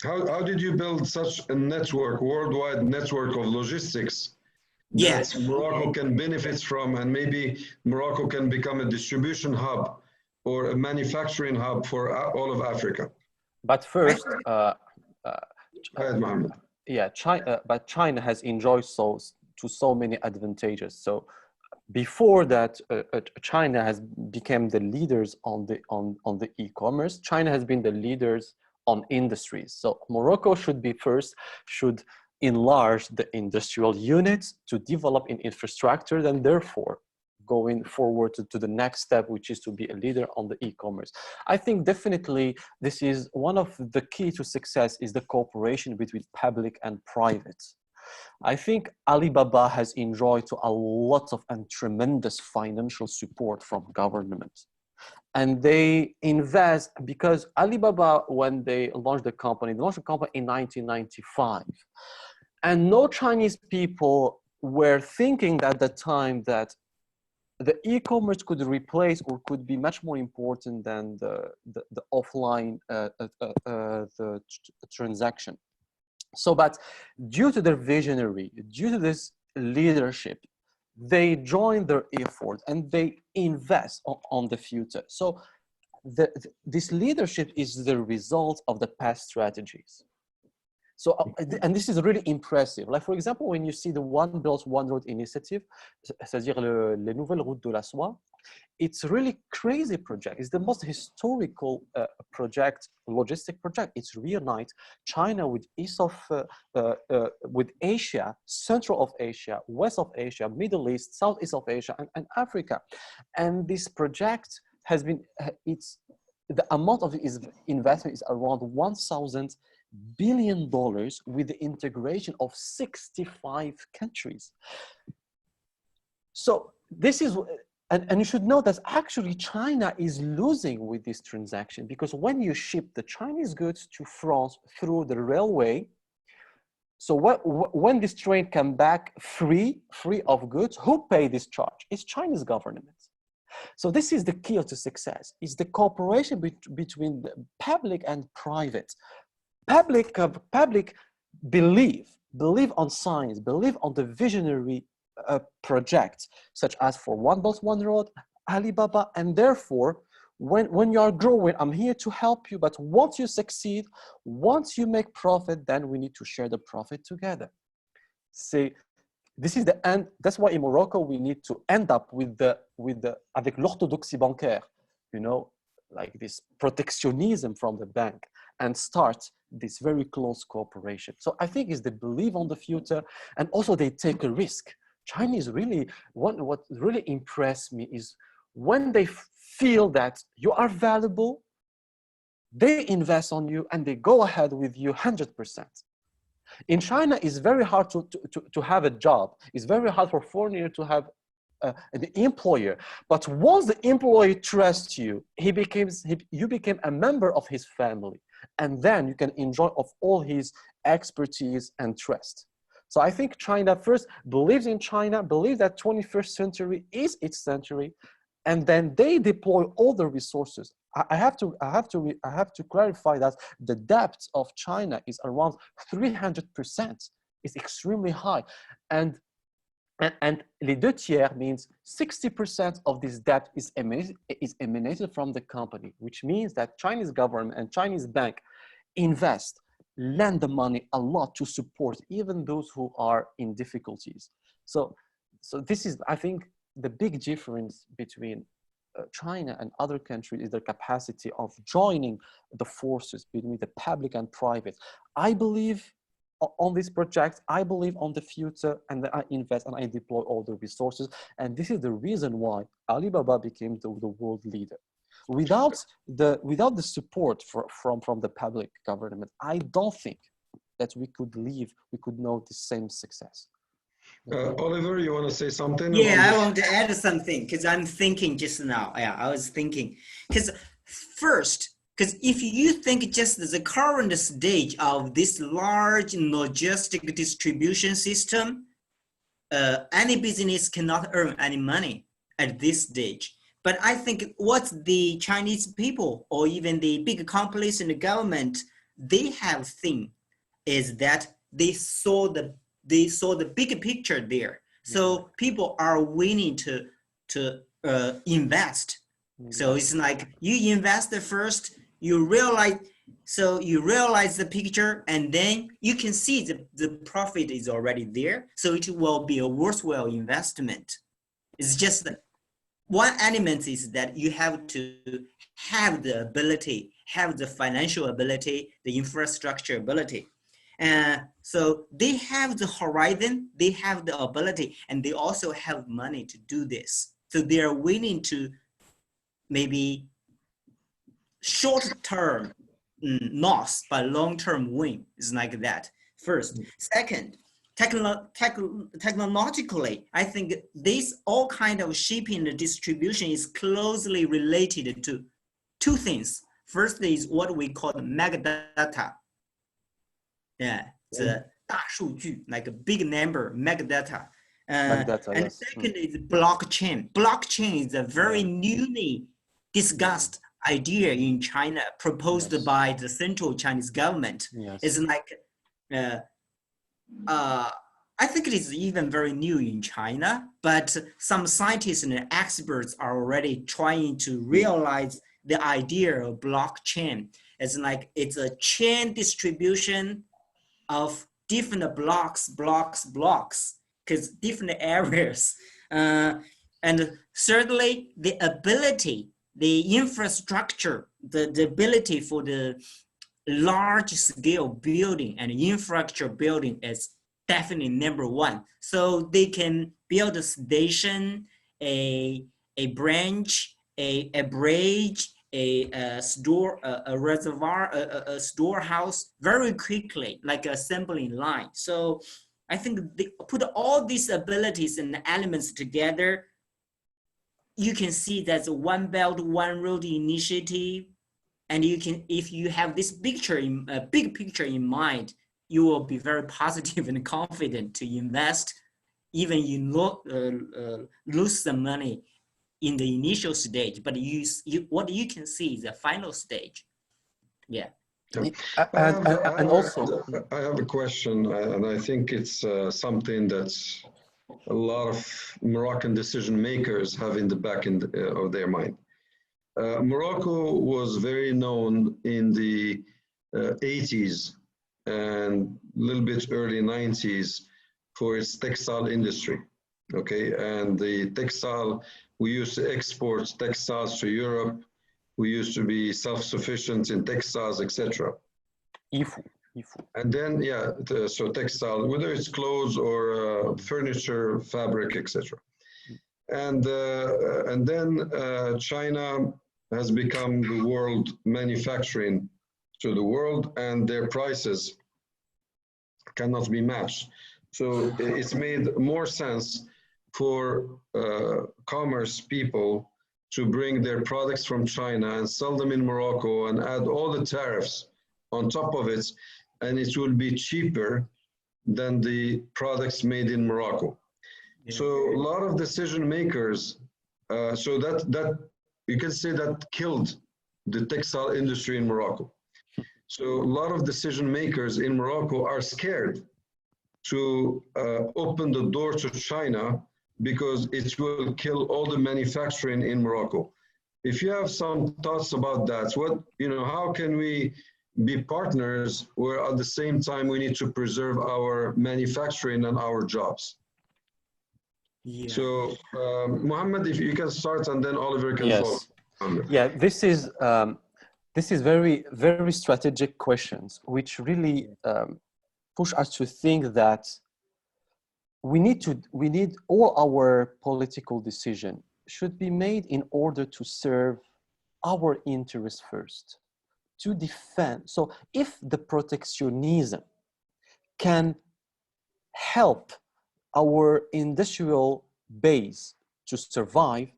How did you build such a network, worldwide network of logistics that Morocco can benefit from, and maybe Morocco can become a distribution hub or a manufacturing hub for all of Africa? But first, Go ahead, Mohamed. Yeah, China has enjoyed so many advantages. So before that, China has become the leaders on the e-commerce. China has been the leaders on industries. So Morocco should enlarge the industrial units to develop in infrastructure, and therefore going forward to the next step, which is to be a leader on the e-commerce. I think definitely this is one of the key to success, is the cooperation between public and private. I think Alibaba has enjoyed a lot of and tremendous financial support from government. And they invest because Alibaba, when they launched the company, they launched the company in 1995. And no Chinese people were thinking at the time that the e-commerce could replace or could be much more important than the offline transaction. So, but due to their visionary, due to this leadership, they join their effort and they invest on the future. So this leadership is the result of the past strategies. So, and this is really impressive. Like, for example, when you see the One Belt, One Road initiative, c'est-à-dire les nouvelles routes de la soie, it's really crazy project. It's the most historical project, logistic project. It's reunite China with with Asia, Central of Asia, West of Asia, Middle East, Southeast of Asia, and Africa. And this project has been, the amount of its investment is around $1,000 billion with the integration of 65 countries. So this is, and you should know that actually China is losing with this transaction, because when you ship the Chinese goods to France through the railway, so when this train come back free of goods, who pay this charge? It's Chinese government. So this is the key to success. It's the cooperation between the public and private. Public believe on science, believe on the visionary projects, such as for One Belt, One Road, Alibaba, and therefore, when you are growing, I'm here to help you, but once you succeed, once you make profit, then we need to share the profit together. See, this is the end. That's why in Morocco, we need to end up avec l'orthodoxie bancaire, you know, like this protectionism from the bank, and start this very close cooperation. So I think it's the belief on the future, and also they take a risk. Chinese really, what really impressed me is when they feel that you are valuable, they invest on you and they go ahead with you 100%. In China, it's very hard to have a job. It's very hard for foreigner to have an employer. But once the employee trusts you, you became a member of his family. And then you can enjoy of all his expertise and trust. So I think China first believes in China, believes that 21st century is its century, and then they deploy all the resources. I have to clarify that the debt of China is around 300%. It's extremely high, and les deux tiers means 60% of this debt is emanated from the company, which means that Chinese government and Chinese bank lend the money a lot to support even those who are in difficulties. So this is, I think, the big difference between China and other countries is their capacity of joining the forces between the public and private. I believe on this project, I believe on the future, and I invest and I deploy all the resources. And this is the reason why Alibaba became the world leader. Without the support from the public government, I don't think that we could know the same success. Oliver, you want to say something? Yeah, I want to add something because I'm thinking just now. Yeah, I was thinking because if you think just the current stage of this large logistic distribution system, any business cannot earn any money at this stage. But I think what the Chinese people or even the big companies in the government, they have seen is that they saw the big picture there. So people are willing to invest. So it's like you invest first, you realize the picture, and then you can see the profit is already there. So it will be a worthwhile investment. It's just one element is that you have to have the ability, have the financial ability, the infrastructure ability. So they have the horizon, they have the ability, and they also have money to do this. So they are willing to maybe short-term loss, but long-term win. It's like that. First. Second, technologically, I think this all kind of shipping and distribution is closely related to two things. First is what we call the mega data. Yeah, the 大数据, like a big number, mega data. And yes. second is blockchain. Blockchain is a very newly discussed idea in China, proposed by the central Chinese government. It's like, I think it is even very new in China, but some scientists and experts are already trying to realize the idea of blockchain. It's like, it's a chain distribution of different blocks, because different areas. And thirdly, the ability, the infrastructure, the ability for the large scale building and infrastructure building is definitely number one. So they can build a station, a branch, a bridge, a store, a reservoir, a storehouse very quickly, like assembling line. So I think they put all these abilities and elements together. You can see that's a One Belt, One Road initiative. And you can, if you have this picture in a big picture in mind, you will be very positive and confident to invest, even you lose some money in the initial stage, but what you can see is the final stage. Yeah. And also, I have a question, and I think it's something that's a lot of Moroccan decision makers have in the back of their mind. Morocco was very known in the 80s and a little bit early 90s for its textile industry. Okay, and the textile, we used to export textiles to Europe. We used to be self-sufficient in textiles, etc. And then, so textile, whether it's clothes or furniture, fabric, etc. And then China has become the world manufacturing to the world, and their prices cannot be matched. So it's made more sense for commerce people to bring their products from China and sell them in Morocco and add all the tariffs on top of it, and it will be cheaper than the products made in Morocco. Yeah. So a lot of decision makers, so that you can say that killed the textile industry in Morocco. So a lot of decision makers in Morocco are scared to open the door to China because it will kill all the manufacturing in Morocco. If you have some thoughts about that, how can we be partners where at the same time we need to preserve our manufacturing and our jobs? Yeah. So Mohamed, if you can start, and then Oliver can follow. Yeah, this is very, very strategic questions, which really push us to think that we need all our political decision should be made in order to serve our interests first, to defend. So if the protectionism can help our industrial base to survive,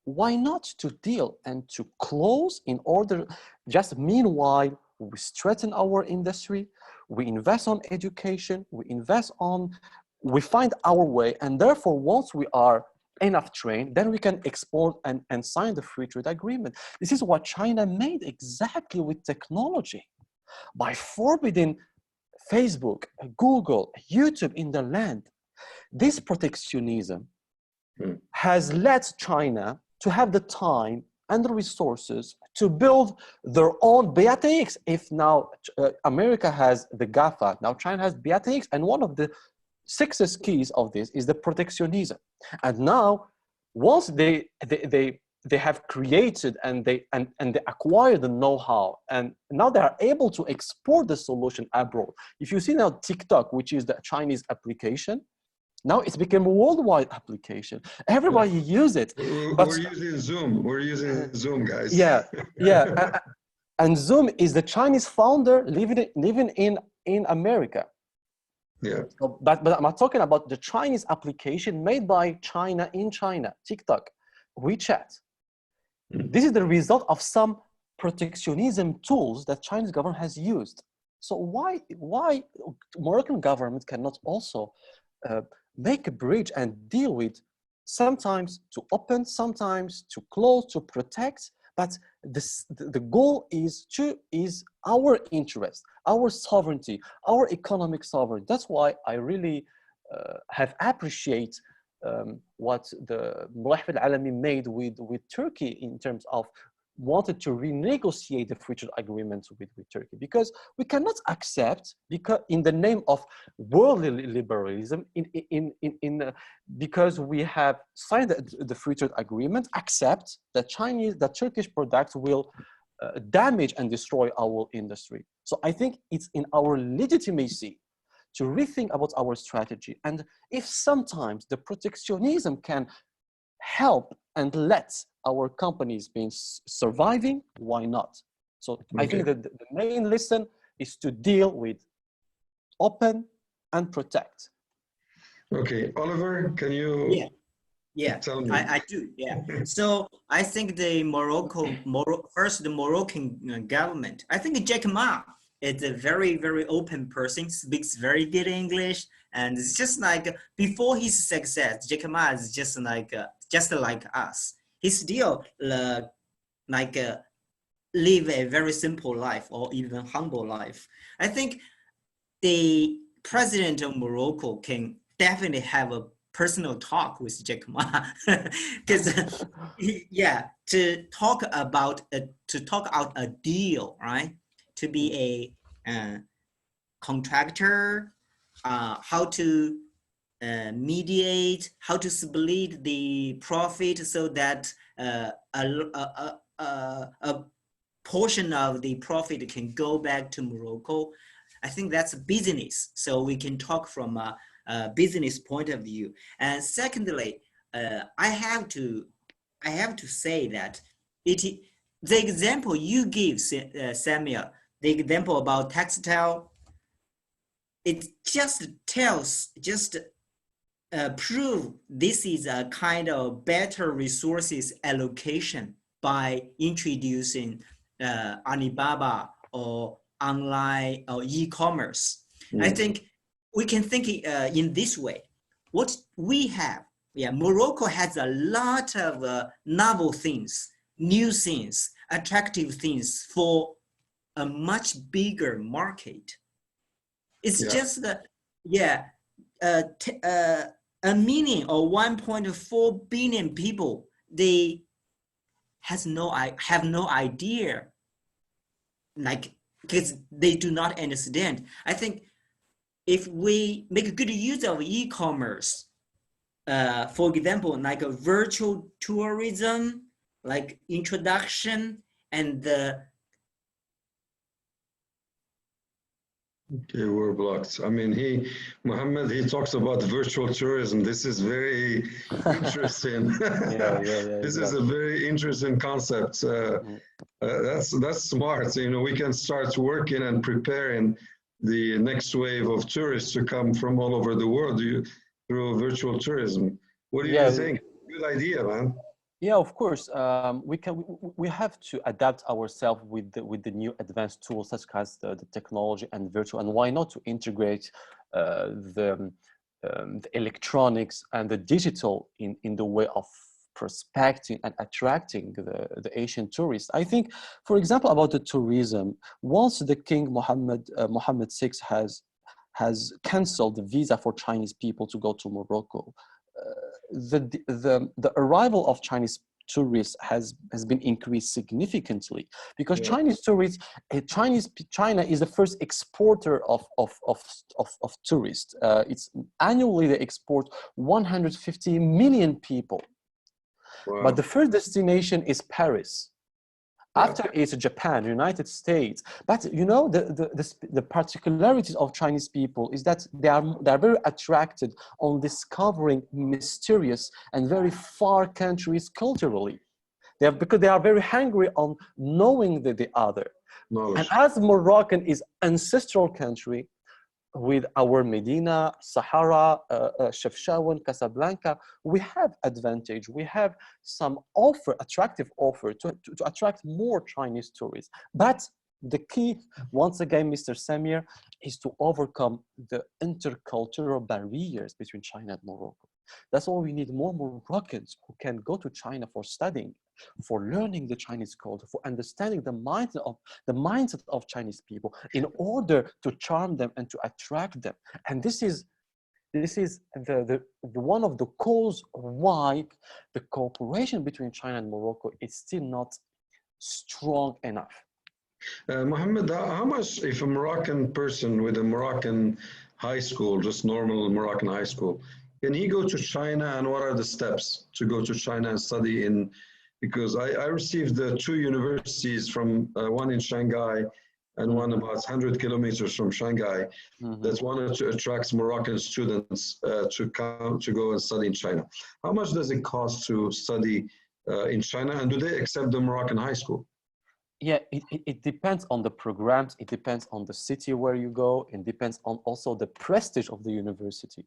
why not to deal and to close in order, just meanwhile, we strengthen our industry, we invest on education, we find our way, and therefore once we are enough trained, then we can export and sign the free trade agreement. This is what China made exactly with technology. By forbidding Facebook, Google, YouTube in the land, this protectionism has led China to have the time and the resources to build their own BATX. If now America has the GAFA, now China has BATX, and one of the success keys of this is the protectionism. And now, once they have created and they acquire the know-how, and now they are able to export the solution abroad. If you see now TikTok, which is the Chinese application, now it's become a worldwide application. Everybody use it. But we're using Zoom. We're using Zoom, guys. Yeah. And Zoom is the Chinese founder living in America. Yeah. So, but I'm talking about the Chinese application made by China in China, TikTok, WeChat. This is the result of some protectionism tools that Chinese government has used. So why Moroccan government cannot also make a bridge and deal with, sometimes to open, sometimes to close, to protect, but the goal is our interest, our sovereignty, our economic sovereignty. That's why I really have appreciate what the Mohamed Alami made with Turkey in terms of wanted to renegotiate the free trade agreement with Turkey, because we cannot accept, because in the name of worldly liberalism, because we have signed the free trade agreement, accept that Turkish products will damage and destroy our industry. So I think it's in our legitimacy to rethink about our strategy. And if sometimes the protectionism can help and let our companies be surviving, why not? So I think that the main lesson is to deal with open and protect. Okay, Oliver, can you tell me? I do, yeah. So I think the Moroccan government, I think Jack Ma is a very, very open person, speaks very good English, and it's just like before his success, Jack Ma is just like us. He still live a very simple life or even humble life. I think the president of Morocco can definitely have a personal talk with Jack Ma, because to talk out a deal, right? To be a contractor, how to mediate, how to split the profit so that a portion of the profit can go back to Morocco. I think that's business. So we can talk from a business point of view. And secondly, I have to say that the example you give, Samuel, the example about textile, it just prove this is a kind of better resources allocation by introducing Alibaba or online or e-commerce. I think we can think in this way. What we have, Morocco has a lot of novel things, new things, attractive things for a much bigger market. It's just a million or 1.4 billion people, they have no idea, like, because they do not understand. I think if we make good use of e-commerce, for example, like a virtual tourism, like introduction and Okay, we're blocked. I mean, Mohammed, he talks about virtual tourism. This is very interesting. This is a very interesting concept. That's smart. You know, we can start working and preparing the next wave of tourists to come from all over the world through virtual tourism. What do you think? Good idea, man. Yeah, of course. We have to adapt ourselves with the new advanced tools such as the technology and virtual, and why not to integrate the electronics and the digital in the way of prospecting and attracting the Asian tourists. I think, for example, about the tourism, once the King Mohammed VI has canceled the visa for Chinese people to go to Morocco, the arrival of Chinese tourists has been increased significantly, because Chinese tourists, China is the first exporter of tourists. It's annually they export 150 million people. Wow. But the first destination is Paris. After it's Japan, United States. But you know, the particularities of Chinese people is that they are very attracted on discovering mysterious and very far countries culturally. Because they are very hungry on knowing the other. Knowledge. And as Moroccan is ancestral country, with our Medina, Sahara, Chefchaouen, Casablanca, we have advantage. We have some attractive offer to attract more Chinese tourists. But the key, once again, Mr. Samir, is to overcome the intercultural barriers between China and Morocco. That's why we need more Moroccans who can go to China for studying, for learning the Chinese culture, for understanding the mindset of Chinese people, in order to charm them and to attract them. And this is the one of the cause why the cooperation between China and Morocco is still not strong enough. Mohammed, how much if a Moroccan person with a Moroccan high school, just normal Moroccan high school, can he go to China, and what are the steps to go to China and study in? Because I received two universities from one in Shanghai and one about 100 kilometers from Shanghai that wanted to attract Moroccan students to go and study in China. How much does it cost to study in China, and do they accept the Moroccan high school? Yeah, it depends on the programs. It depends on the city where you go. It depends on also the prestige of the university.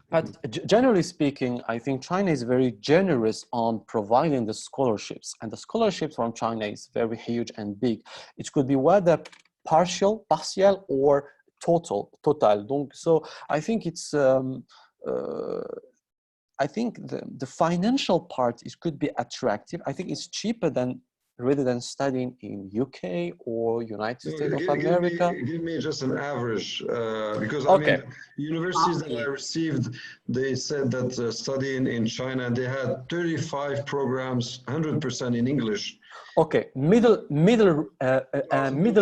But generally speaking, I think China is very generous on providing the scholarships. And the scholarships from China is very huge and big. It could be whether partial, or total. Donc, so I think it's, I think the financial part could be attractive. I think it's cheaper rather than studying in UK or United States of America. Give me just an average, because okay. I mean, universities that I received, they said that studying in China, they had 35 programs, 100% in English. Okay, middle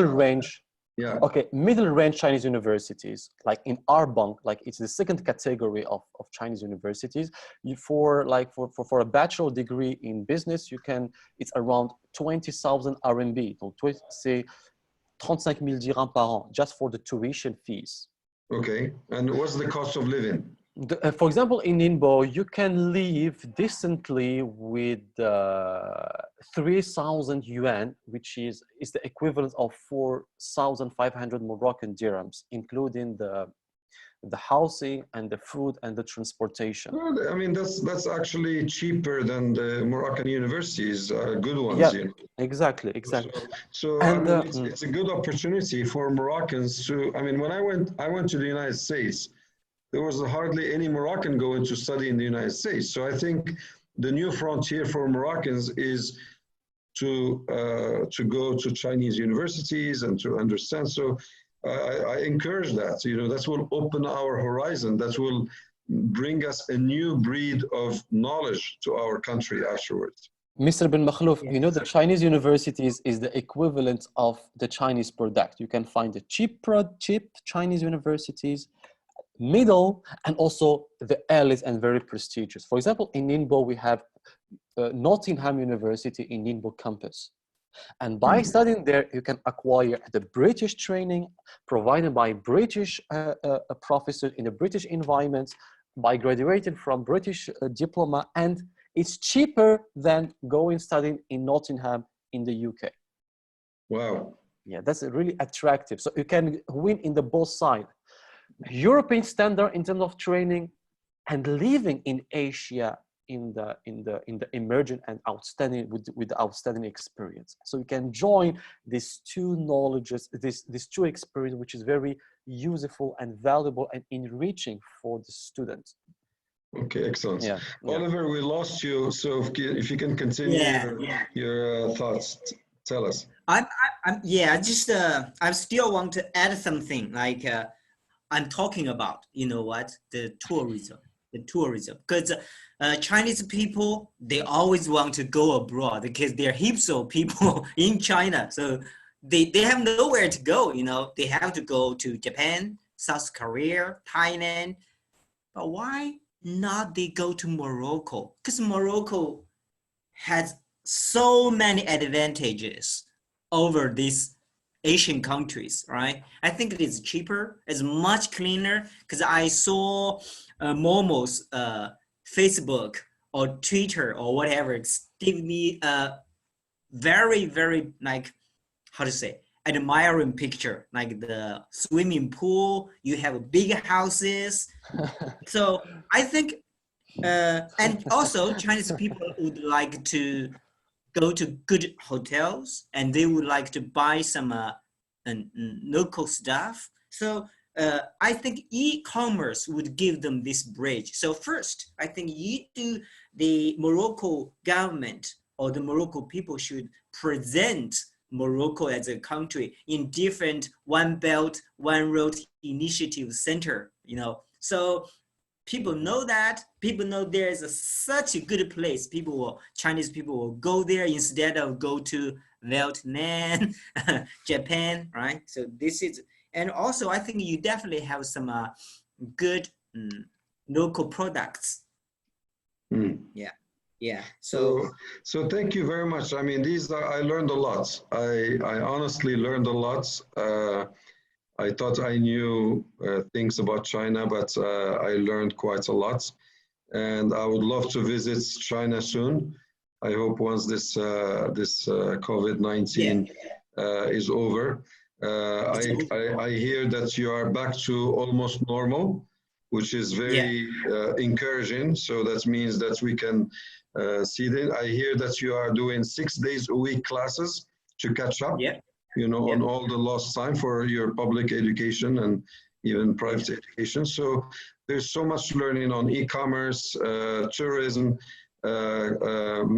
range. Yeah. Okay, middle range Chinese universities, like in Arbang, like it's the second category of Chinese universities. For a bachelor degree in business, it's around 20,000 RMB, donc say 35,000 dirhams par an, just for the tuition fees. Okay, and what's the cost of living? For example, in Ningbo, you can live decently with 3,000 yuan, which is the equivalent of 4,500 Moroccan dirhams, including the housing and the food and the transportation. Well, I mean, that's actually cheaper than the Moroccan universities, good ones. Yeah, you know? exactly. So And, I mean, it's a good opportunity for Moroccans to. I mean, when I went to the United States, there was hardly any Moroccan going to study in the United States. So I think the new frontier for Moroccans is to go to Chinese universities and to understand. So I encourage that. You know, that will open our horizon. That will bring us a new breed of knowledge to our country afterwards. Mr. Ben Makhlouf, yes. You know, the Chinese universities is the equivalent of the Chinese product. You can find the cheap Chinese universities, middle, and also the early and very prestigious. For example, in Ningbo, we have Nottingham University in Ningbo campus. And by studying there, you can acquire the British training provided by British professors in a British environment, by graduating from British diploma, and it's cheaper than going studying in Nottingham in the UK. Wow. Yeah, that's really attractive. So you can win in the both sides. European standard in terms of training, and living in Asia in the emerging and outstanding with the outstanding experience. So you can join these two knowledges, these two experience, which is very useful and valuable and enriching for the students. Okay, excellent. Yeah, Oliver, we lost you, so if you can continue your thoughts, tell us. I still want to add something, like I'm talking about, you know what, the tourism, because Chinese people, they always want to go abroad because they're hipster people in China. So they have nowhere to go, you know, they have to go to Japan, South Korea, Thailand. But why not they go to Morocco? Because Morocco has so many advantages over these Asian countries, right? I think it is cheaper, it's much cleaner, because I saw Momo's Facebook or Twitter or whatever, it's give me a very, very, like, how to say, admiring picture, like the swimming pool, you have big houses. So I think, and also Chinese people would like to go to good hotels, and they would like to buy some local stuff. So I think e-commerce would give them this bridge. So first, I think the Morocco government or the Morocco people should present Morocco as a country in different One Belt, One Road initiative center, So people know that. People know there is such a good place. Chinese people will go there instead of go to Vietnam, Japan, right? So this is, and also I think you definitely have some good local products. Yeah. So thank you very much. I mean, I learned a lot. I honestly learned a lot. I thought I knew things about China, but I learned quite a lot. And I would love to visit China soon. I hope once this COVID-19 is over. I hear that you are back to almost normal, which is very encouraging. So that means that we can see that. I hear that you are doing 6 days a week classes to catch up. On all the lost time for your public education and even private education. So there's so much learning on e-commerce, tourism,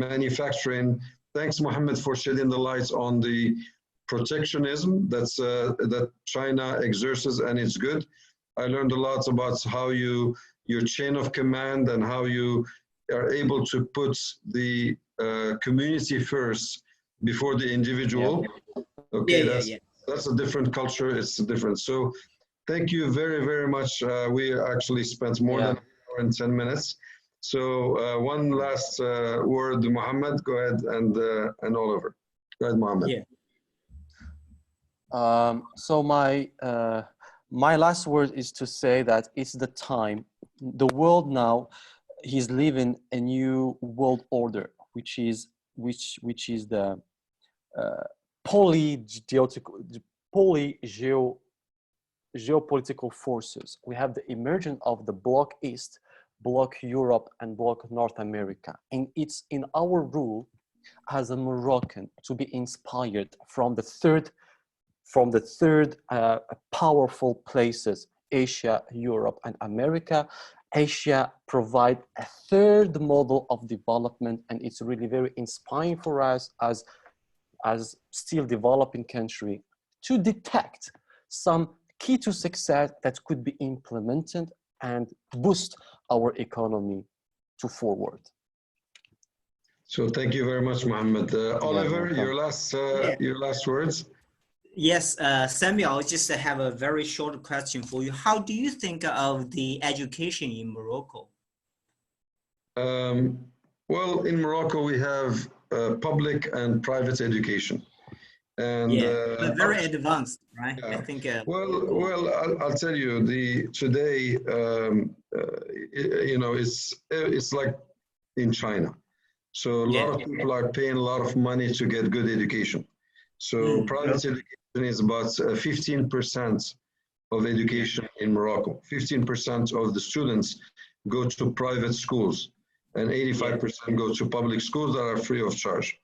manufacturing. Thanks, Mohamed, for shedding the light on the protectionism that China exerts, and it's good. I learned a lot about how your chain of command and how you are able to put the community first before the individual. Okay, that's a different culture. It's different. So thank you very, very much. We actually spent more than an hour and 10 minutes. So one last word, Mohamed, go ahead, and Oliver. Go ahead, Mohamed. So my last word is to say that it's the time. The world now is living a new world order, which is the geopolitical forces. We have the emergence of the Bloc East, Bloc Europe, and Bloc North America. And it's in our role as a Moroccan to be inspired from the third powerful places, Asia, Europe, and America. Asia provide a third model of development, and it's really very inspiring for us as still developing country to detect some key to success that could be implemented and boost our economy to forward. So thank you very much, Mohamed. Oliver, your last words. Yes, Samuel, I just have a very short question for you. How do you think of the education in Morocco? Well, in Morocco, we have public and private education. And but very advanced, right? I think. Well, I'll tell you, today, it's like in China. So a lot of people are paying a lot of money to get good education. So private education is about 15% of education in Morocco. 15% of the students go to private schools, and 85% go to public schools that are free of charge.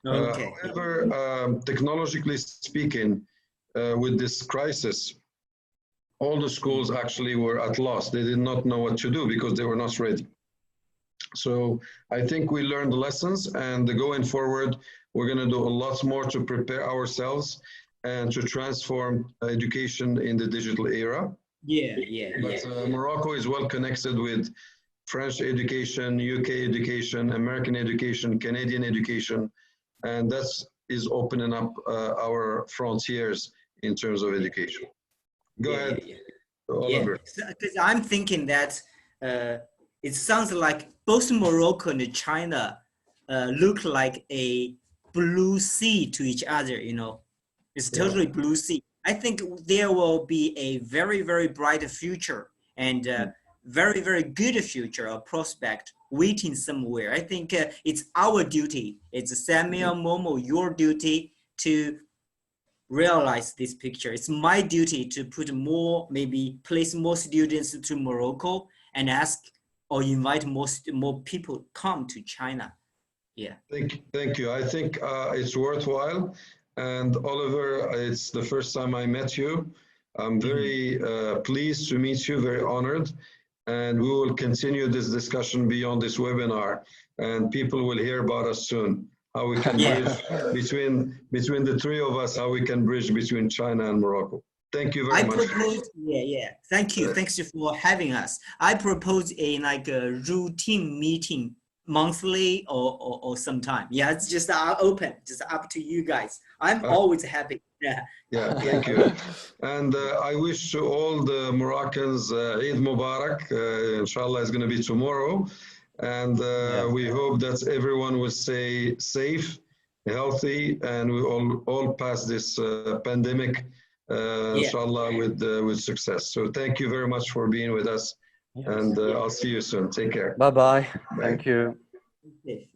However, technologically speaking, with this crisis, all the schools actually were at loss. They did not know what to do because they were not ready. So I think we learned the lessons, and going forward, we're going to do a lot more to prepare ourselves and to transform education in the digital era. But Morocco is well connected with French education, UK education, American education, Canadian education, and that is opening up our frontiers in terms of education. Go ahead, Oliver. Because I'm thinking that it sounds like both Morocco and China look like a blue sea to each other, It's totally blue sea. I think there will be a very, very bright future and very, very good future or prospect waiting somewhere. I think it's our duty. It's Samuel, Momo, your duty to realize this picture. It's my duty to put more, maybe place more students to Morocco and ask or invite more people come to China. Yeah. Thank you. I think it's worthwhile. And Oliver, it's the first time I met you. I'm very pleased to meet you, very honored. And we will continue this discussion beyond this webinar. And people will hear about us soon, how we can bridge between the three of us, how we can bridge between China and Morocco. Thank you very much. Thank you. Thanks for having us. I propose a routine meeting monthly or sometime. Yeah, it's just open, just up to you guys. I'm always happy. Yeah. Yeah, thank you. And I wish to all the Moroccans Eid Mubarak. Inshallah, it's going to be tomorrow. And we hope that everyone will stay safe, healthy, and we all pass this pandemic, inshallah, with success. So thank you very much for being with us. And I'll see you soon. Take care. Bye-bye. Thank you. Okay.